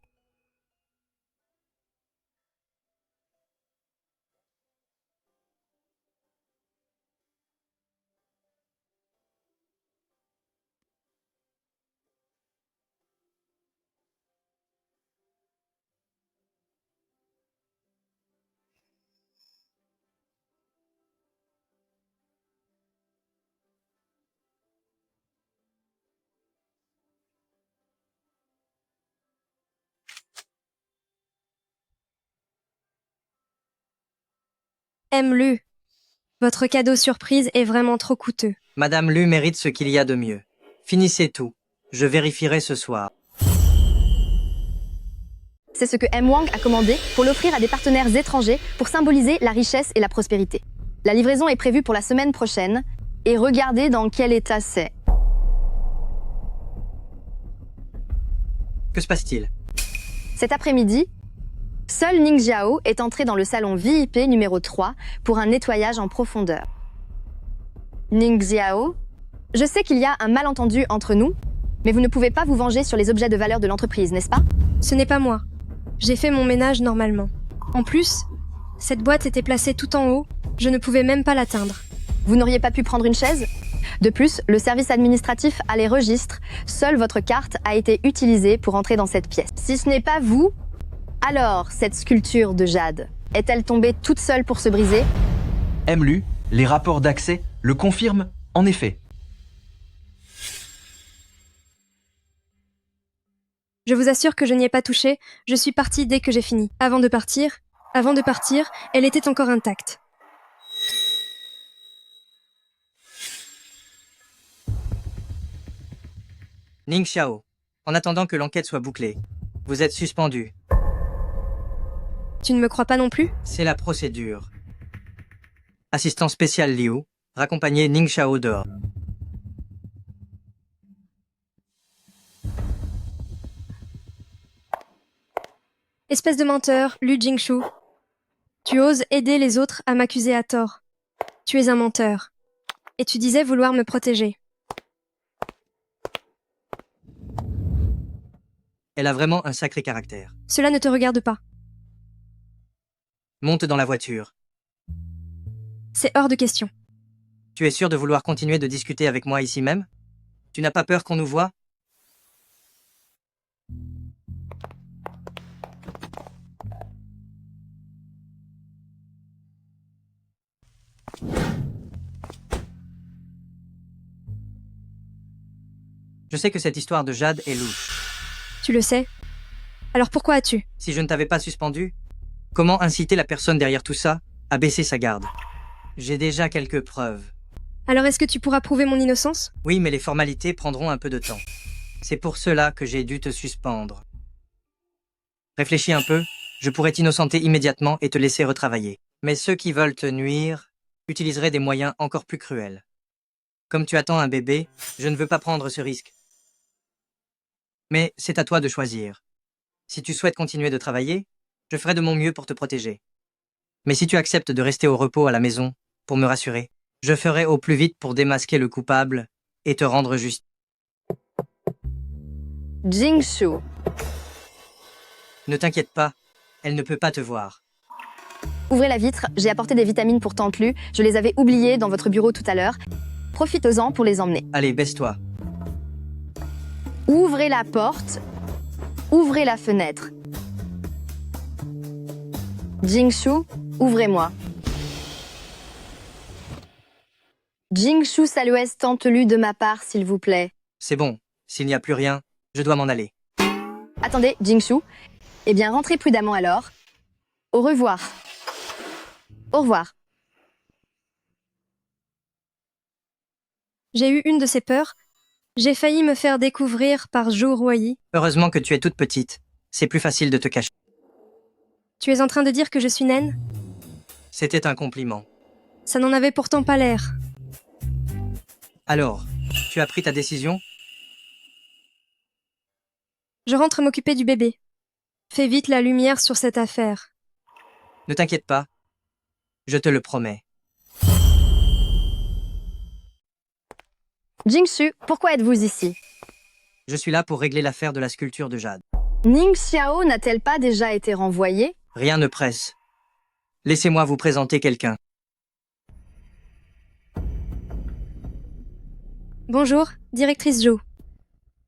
Speaker 1: MLU, votre cadeau surprise est vraiment trop coûteux.
Speaker 7: Madame Lu mérite ce qu'il y a de mieux. Finissez tout. Je vérifierai ce soir.
Speaker 9: C'est ce que M. Wang a commandé pour l'offrir à des partenaires étrangers pour symboliser la richesse et la prospérité. La livraison est prévue pour la semaine prochaine et regardez dans quel état c'est.
Speaker 7: Que se passe-t-il?
Speaker 9: Cet après-midi, seul Ning Jiao est entré dans le salon VIP numéro 3 pour un nettoyage en profondeur. Ning Jiao, je sais qu'il y a un malentendu entre nous, mais vous ne pouvez pas vous venger sur les objets de valeur de l'entreprise, n'est-ce pas?
Speaker 1: Ce n'est pas moi. J'ai fait mon ménage normalement. En plus, cette boîte était placée tout en haut, je ne pouvais même pas l'atteindre.
Speaker 9: Vous n'auriez pas pu prendre une chaise? De plus, le service administratif a les registres. Seule votre carte a été utilisée pour entrer dans cette pièce. Si ce n'est pas vous, alors cette sculpture de jade, est-elle tombée toute seule pour se briser?
Speaker 6: MLU, les rapports d'accès le confirment en effet.
Speaker 1: Je vous assure que je n'y ai pas touché, je suis partie dès que j'ai fini. Avant de partir, elle était encore intacte.
Speaker 7: Ning Xiao, en attendant que l'enquête soit bouclée, vous êtes suspendu.
Speaker 1: Tu ne me crois pas non plus?
Speaker 7: C'est la procédure. Assistant spécial Liu, raccompagnez Ning Xiao dehors.
Speaker 1: Espèce de menteur, Lu Jingshu. Tu oses aider les autres à m'accuser à tort. Tu es un menteur. Et tu disais vouloir me protéger.
Speaker 7: Elle a vraiment un sacré caractère.
Speaker 1: Cela ne te regarde pas.
Speaker 7: Monte dans la voiture.
Speaker 1: C'est hors de question.
Speaker 7: Tu es sûr de vouloir continuer de discuter avec moi ici même? Tu n'as pas peur qu'on nous voie? Je sais que cette histoire de Jade est louche.
Speaker 1: Tu le sais. Alors pourquoi as-tu?
Speaker 7: Si je ne t'avais pas suspendu, comment inciter la personne derrière tout ça à baisser sa garde? J'ai déjà quelques preuves.
Speaker 1: Alors est-ce que tu pourras prouver mon innocence?
Speaker 7: Oui, mais les formalités prendront un peu de temps. C'est pour cela que j'ai dû te suspendre. Réfléchis un peu, je pourrais t'innocenter immédiatement et te laisser retravailler. Mais ceux qui veulent te nuire utiliseraient des moyens encore plus cruels. Comme tu attends un bébé, je ne veux pas prendre ce risque. Mais c'est à toi de choisir. Si tu souhaites continuer de travailler, je ferai de mon mieux pour te protéger. Mais si tu acceptes de rester au repos à la maison, pour me rassurer, je ferai au plus vite pour démasquer le coupable et te rendre justice.
Speaker 9: Jingshu.
Speaker 7: Ne t'inquiète pas, elle ne peut pas te voir.
Speaker 9: Ouvrez la vitre, j'ai apporté des vitamines pour Tante Lu. Je les avais oubliées dans votre bureau tout à l'heure. Profitez-en pour les emmener.
Speaker 7: Allez, baisse-toi.
Speaker 9: Ouvrez la porte. Ouvrez la fenêtre. Jingshu, ouvrez-moi. Jingshu, saluez Tante Lu de ma part, s'il vous plaît.
Speaker 7: C'est bon, s'il n'y a plus rien, je dois m'en aller.
Speaker 9: Attendez, Jingshu. Eh bien, rentrez prudemment alors. Au revoir. Au revoir.
Speaker 1: J'ai eu une de ces peurs. J'ai failli me faire découvrir par Zhou Ruoyi.
Speaker 7: Heureusement que tu es toute petite. C'est plus facile de te cacher.
Speaker 1: Tu es en train de dire que je suis naine?
Speaker 7: C'était un compliment.
Speaker 1: Ça n'en avait pourtant pas l'air.
Speaker 7: Alors, tu as pris ta décision?
Speaker 1: Je rentre m'occuper du bébé. Fais vite la lumière sur cette affaire.
Speaker 7: Ne t'inquiète pas. Je te le promets.
Speaker 9: Jingshu, pourquoi êtes-vous ici?
Speaker 7: Je suis là pour régler l'affaire de la sculpture de Jade.
Speaker 9: Ning Xiao n'a-t-elle pas déjà été renvoyée?
Speaker 7: Rien ne presse. Laissez-moi vous présenter quelqu'un.
Speaker 1: Bonjour, directrice Zhou.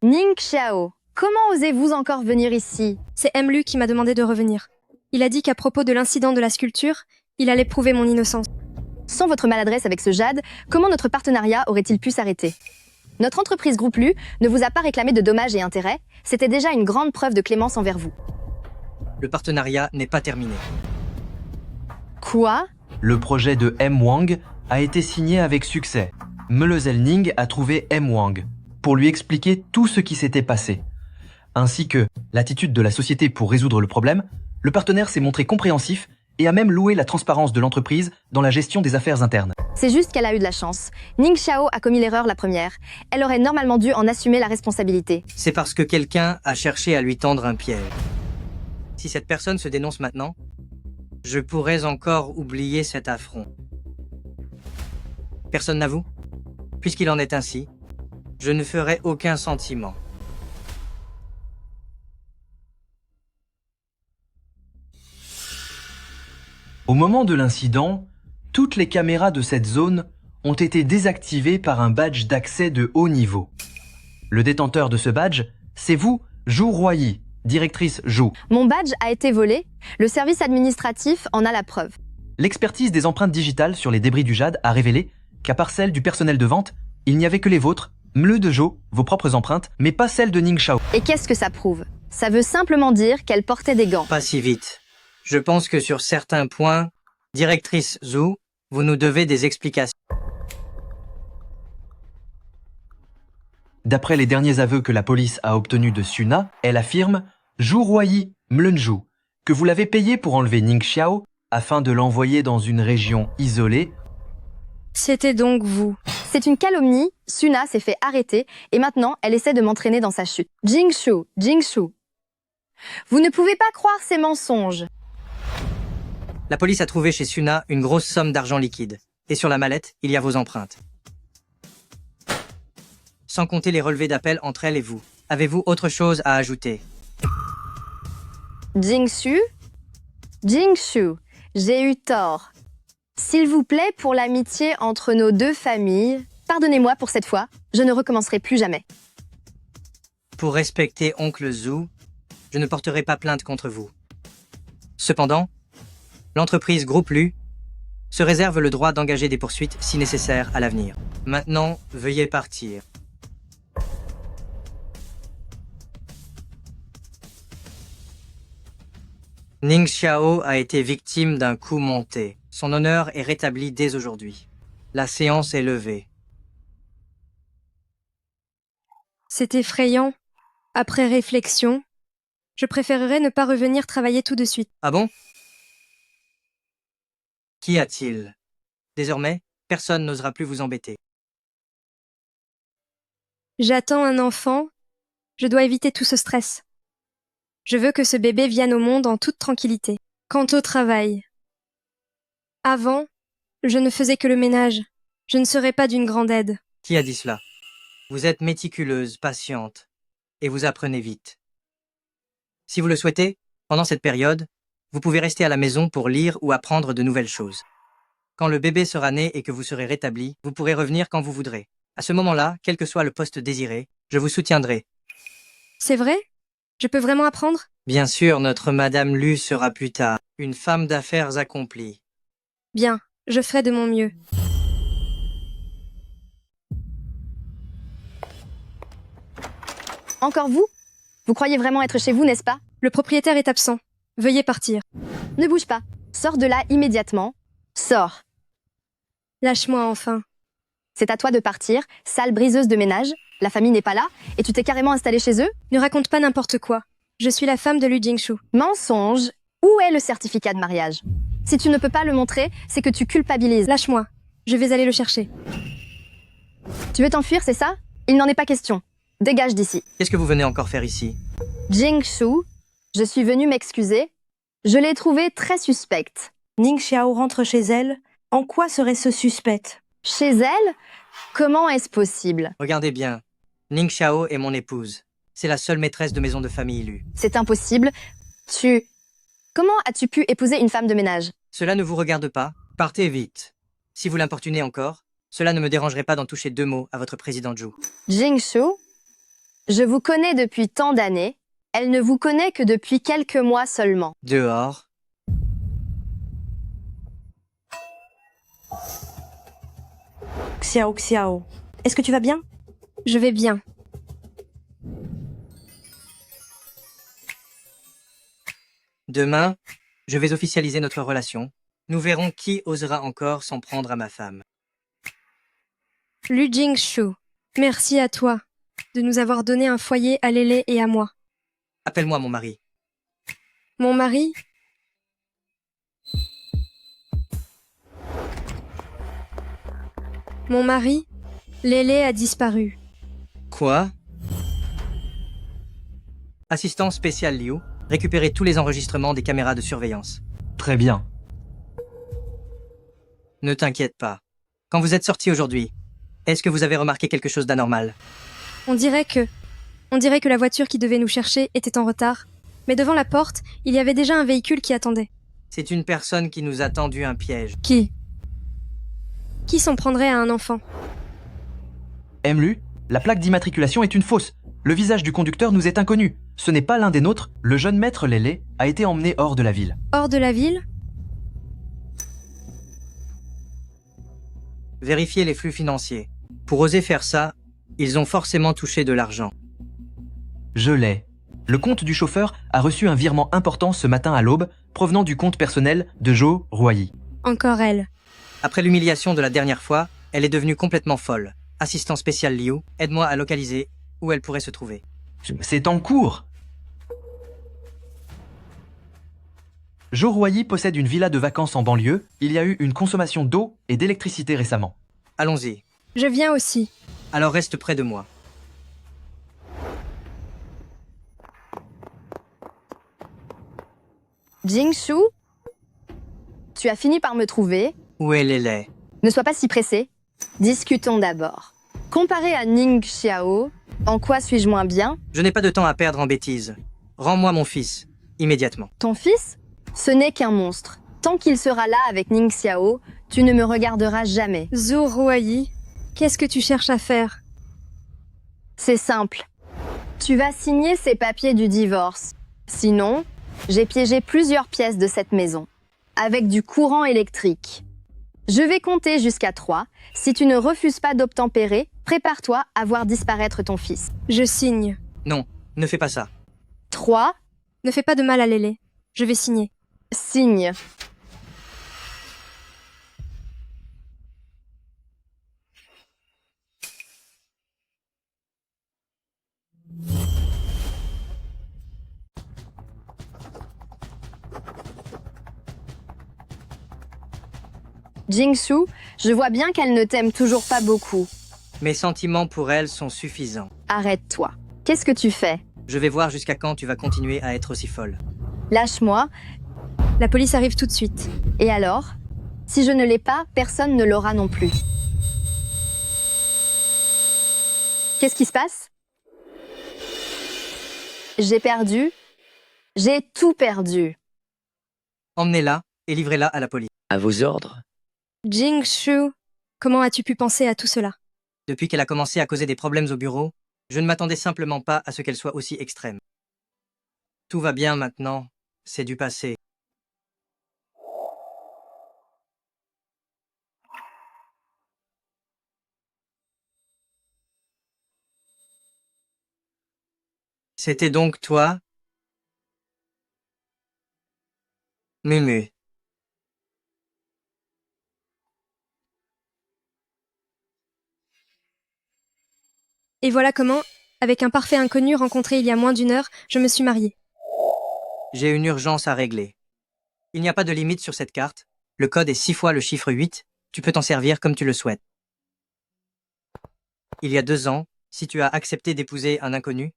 Speaker 9: Ning Xiao, comment osez-vous encore venir ici?
Speaker 1: C'est Lu qui m'a demandé de revenir. Il a dit qu'à propos de l'incident de la sculpture, il allait prouver mon innocence.
Speaker 9: Sans votre maladresse avec ce Jade, comment notre partenariat aurait-il pu s'arrêter? Notre entreprise Groupe Lu ne vous a pas réclamé de dommages et intérêts, c'était déjà une grande preuve de clémence envers vous.
Speaker 7: Le partenariat n'est pas terminé.
Speaker 9: Quoi?
Speaker 6: Le projet de M. Wang a été signé avec succès. Melezel Ning a trouvé M. Wang pour lui expliquer tout ce qui s'était passé. Ainsi que l'attitude de la société pour résoudre le problème, le partenaire s'est montré compréhensif et a même loué la transparence de l'entreprise dans la gestion des affaires internes.
Speaker 9: C'est juste qu'elle a eu de la chance. Ning Xiao a commis l'erreur la première. Elle aurait normalement dû en assumer la responsabilité.
Speaker 7: C'est parce que quelqu'un a cherché à lui tendre un piège. Si cette personne se dénonce maintenant, je pourrais encore oublier cet affront. Personne n'avoue? Puisqu'il en est ainsi, je ne ferai aucun sentiment.
Speaker 6: Au moment de l'incident, toutes les caméras de cette zone ont été désactivées par un badge d'accès de haut niveau. Le détenteur de ce badge, c'est vous, Zhou Ruoyi, directrice Zhou.
Speaker 9: Mon badge a été volé. Le service administratif en a la preuve.
Speaker 6: L'expertise des empreintes digitales sur les débris du jade a révélé qu'à part celle du personnel de vente, il n'y avait que les vôtres, Mle de Zhou, vos propres empreintes, mais pas celles de Ning Xiao.
Speaker 9: Et qu'est-ce que ça prouve? Ça veut simplement dire qu'elle portait des gants.
Speaker 7: Pas si vite. Je pense que sur certains points, directrice Zhou, vous nous devez des explications.
Speaker 6: D'après les derniers aveux que la police a obtenus de Suna, elle affirme « Zhou Ruoyi Mlenju » que vous l'avez payé pour enlever Ning Xiao afin de l'envoyer dans une région isolée.
Speaker 1: C'était donc vous.
Speaker 9: C'est une calomnie, Suna s'est fait arrêter et maintenant elle essaie de m'entraîner dans sa chute. Jingshu, vous ne pouvez pas croire ces mensonges.
Speaker 7: La police a trouvé chez Suna une grosse somme d'argent liquide. Et sur la mallette, il y a vos empreintes. Sans compter les relevés d'appel entre elle et vous. Avez-vous autre chose à ajouter?
Speaker 9: Jingshu, j'ai eu tort. S'il vous plaît, pour l'amitié entre nos deux familles, pardonnez-moi pour cette fois, je ne recommencerai plus jamais.
Speaker 7: Pour respecter oncle Zhou, je ne porterai pas plainte contre vous. Cependant, l'entreprise Groupe Lu se réserve le droit d'engager des poursuites si nécessaire à l'avenir. Maintenant, veuillez partir. Ning Xiao a été victime d'un coup monté. Son honneur est rétabli dès aujourd'hui. La séance est levée.
Speaker 1: C'est effrayant. Après réflexion, je préférerais ne pas revenir travailler tout de suite.
Speaker 7: Ah bon? Qu'y a-t-il? Désormais, personne n'osera plus vous embêter.
Speaker 1: J'attends un enfant. Je dois éviter tout ce stress. Je veux que ce bébé vienne au monde en toute tranquillité. Quant au travail. Avant, je ne faisais que le ménage. Je ne serais pas d'une grande aide.
Speaker 7: Qui a dit cela? Vous êtes méticuleuse, patiente, et vous apprenez vite. Si vous le souhaitez, pendant cette période, vous pouvez rester à la maison pour lire ou apprendre de nouvelles choses. Quand le bébé sera né et que vous serez rétabli, vous pourrez revenir quand vous voudrez. À ce moment-là, quel que soit le poste désiré, je vous soutiendrai.
Speaker 1: C'est vrai? Je peux vraiment apprendre?
Speaker 7: Bien sûr, notre Madame Lu sera plus tard une femme d'affaires accomplie.
Speaker 1: Bien, je ferai de mon mieux.
Speaker 9: Encore vous? Vous croyez vraiment être chez vous, n'est-ce pas?
Speaker 1: Le propriétaire est absent. Veuillez partir.
Speaker 9: Ne bouge pas. Sors de là immédiatement. Sors.
Speaker 1: Lâche-moi enfin.
Speaker 9: C'est à toi de partir, sale briseuse de ménage. La famille n'est pas là et tu t'es carrément installée chez eux?
Speaker 1: Ne raconte pas n'importe quoi. Je suis la femme de Lu Jingshu.
Speaker 9: Mensonge. Où est le certificat de mariage? Si tu ne peux pas le montrer, c'est que tu culpabilises.
Speaker 1: Lâche-moi. Je vais aller le chercher.
Speaker 9: Tu veux t'enfuir, c'est ça? Il n'en est pas question. Dégage d'ici.
Speaker 7: Qu'est-ce que vous venez encore faire ici?
Speaker 9: Jingshu, je suis venue m'excuser. Je l'ai trouvée très suspecte.
Speaker 4: Ning Xiao rentre chez elle. En quoi serait-ce suspecte?
Speaker 9: Chez elle? Comment est-ce possible?
Speaker 7: Regardez bien. Ning Xiao est mon épouse. C'est la seule maîtresse de maison de famille Lu.
Speaker 9: C'est impossible. Comment as-tu pu épouser une femme de ménage?
Speaker 7: Cela ne vous regarde pas. Partez vite. Si vous l'importunez encore, cela ne me dérangerait pas d'en toucher 2 mots à votre président Zhu.
Speaker 9: Jingshu, je vous connais depuis tant d'années. Elle ne vous connaît que depuis quelques mois seulement.
Speaker 7: Dehors.
Speaker 4: Xiao Xiao, est-ce que tu vas bien?
Speaker 1: Je vais bien.
Speaker 7: Demain, je vais officialiser notre relation. Nous verrons qui osera encore s'en prendre à ma femme.
Speaker 1: Lu Jingshu, merci à toi de nous avoir donné un foyer à Lélé et à moi.
Speaker 7: Appelle-moi mon mari.
Speaker 1: Mon mari? Mon mari? Lélé a disparu.
Speaker 7: Quoi? Assistant spécial Liu, récupérez tous les enregistrements des caméras de surveillance.
Speaker 6: Très bien.
Speaker 7: Ne t'inquiète pas. Quand vous êtes sorti aujourd'hui, est-ce que vous avez remarqué quelque chose d'anormal?
Speaker 1: On dirait que la voiture qui devait nous chercher était en retard. Mais devant la porte, il y avait déjà un véhicule qui attendait.
Speaker 7: C'est une personne qui nous a tendu un piège.
Speaker 1: Qui s'en prendrait à un enfant?
Speaker 6: Mlu, la plaque d'immatriculation est une fausse. Le visage du conducteur nous est inconnu. Ce n'est pas l'un des nôtres. Le jeune maître Lélé a été emmené hors de la ville.
Speaker 1: Hors de la ville?
Speaker 7: Vérifiez les flux financiers. Pour oser faire ça, ils ont forcément touché de l'argent.
Speaker 6: Je l'ai. Le compte du chauffeur a reçu un virement important ce matin à l'aube, provenant du compte personnel de Jo Royi.
Speaker 1: Encore elle.
Speaker 7: Après l'humiliation de la dernière fois, elle est devenue complètement folle. Assistant spécial Liu, aide-moi à localiser où elle pourrait se trouver.
Speaker 6: C'est en cours. Jo Royi possède une villa de vacances en banlieue. Il y a eu une consommation d'eau et d'électricité récemment.
Speaker 7: Allons-y.
Speaker 1: Je viens aussi.
Speaker 7: Alors reste près de moi.
Speaker 9: Jingshu, tu as fini par me trouver.
Speaker 7: Où est Lélé?
Speaker 9: Ne sois pas si pressé. Discutons d'abord. Comparé à Ning Xiao, en quoi suis-je moins bien?
Speaker 7: Je n'ai pas de temps à perdre en bêtises. Rends-moi mon fils, immédiatement.
Speaker 9: Ton fils? Ce n'est qu'un monstre. Tant qu'il sera là avec Ning Xiao, tu ne me regarderas jamais.
Speaker 1: Zhu Royi, qu'est-ce que tu cherches à faire?
Speaker 9: C'est simple. Tu vas signer ces papiers du divorce. Sinon, j'ai piégé plusieurs pièces de cette maison, avec du courant électrique. Je vais compter jusqu'à 3. Si tu ne refuses pas d'obtempérer, prépare-toi à voir disparaître ton fils.
Speaker 1: Je signe.
Speaker 7: Non, ne fais pas ça.
Speaker 9: 3.
Speaker 1: Ne fais pas de mal à Lélé. Je vais signer.
Speaker 9: Signe. Jingshu, je vois bien qu'elle ne t'aime toujours pas beaucoup.
Speaker 7: Mes sentiments pour elle sont suffisants.
Speaker 9: Arrête-toi. Qu'est-ce que tu fais?
Speaker 7: Je vais voir jusqu'à quand tu vas continuer à être aussi folle.
Speaker 9: Lâche-moi.
Speaker 1: La police arrive tout de suite.
Speaker 9: Et alors? Si je ne l'ai pas, personne ne l'aura non plus. Qu'est-ce qui se passe? J'ai perdu. J'ai tout perdu.
Speaker 7: Emmenez-la et livrez-la à la police.
Speaker 10: À vos ordres.
Speaker 1: Jingshu, comment as-tu pu penser à tout cela?
Speaker 7: Depuis qu'elle a commencé à causer des problèmes au bureau, je ne m'attendais simplement pas à ce qu'elle soit aussi extrême. Tout va bien maintenant, c'est du passé. C'était donc toi, Mumu.
Speaker 1: Et voilà comment, avec un parfait inconnu rencontré il y a moins d'1 heure, je me suis mariée.
Speaker 7: J'ai une urgence à régler. Il n'y a pas de limite sur cette carte. Le code est 6 fois le chiffre 8. Tu peux t'en servir comme tu le souhaites. Il y a 2 ans, si tu as accepté d'épouser un inconnu,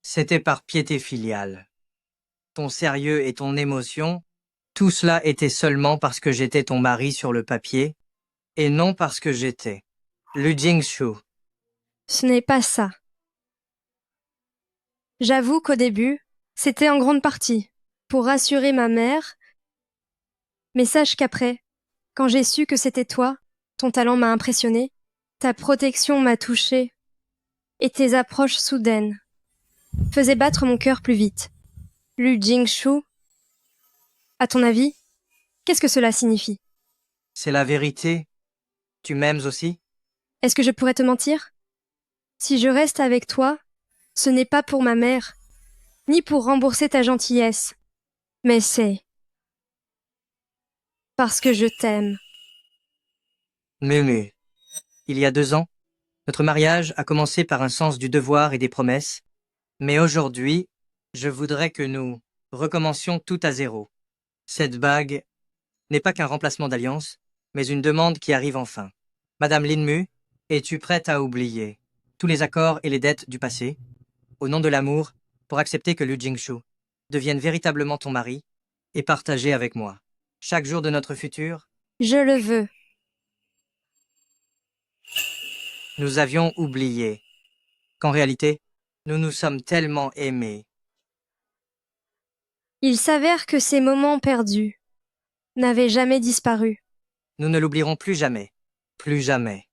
Speaker 7: c'était par piété filiale. Ton sérieux et ton émotion, tout cela était seulement parce que j'étais ton mari sur le papier, et non parce que j'étais Lu Jingshu.
Speaker 1: Ce n'est pas ça. J'avoue qu'au début, c'était en grande partie pour rassurer ma mère, mais sache qu'après, quand j'ai su que c'était toi, ton talent m'a impressionné, ta protection m'a touchée, et tes approches soudaines faisaient battre mon cœur plus vite. Lu Jingshu, à ton avis, qu'est-ce que cela signifie?
Speaker 7: C'est la vérité. Tu m'aimes aussi?
Speaker 1: Est-ce que je pourrais te mentir? Si je reste avec toi, ce n'est pas pour ma mère, ni pour rembourser ta gentillesse, mais c'est parce que je t'aime.
Speaker 7: Mumu. Il y a 2 ans, notre mariage a commencé par un sens du devoir et des promesses, mais aujourd'hui, je voudrais que nous recommencions tout à zéro. Cette bague n'est pas qu'un remplacement d'alliance, mais une demande qui arrive enfin. Madame Linmu, es-tu prête à oublier tous les accords et les dettes du passé, au nom de l'amour, pour accepter que Lu Jingshu devienne véritablement ton mari et partager avec moi chaque jour de notre futur?
Speaker 1: Je le veux.
Speaker 7: Nous avions oublié qu'en réalité, nous nous sommes tellement aimés.
Speaker 1: Il s'avère que ces moments perdus n'avaient jamais disparu.
Speaker 7: Nous ne l'oublierons plus jamais. Plus jamais.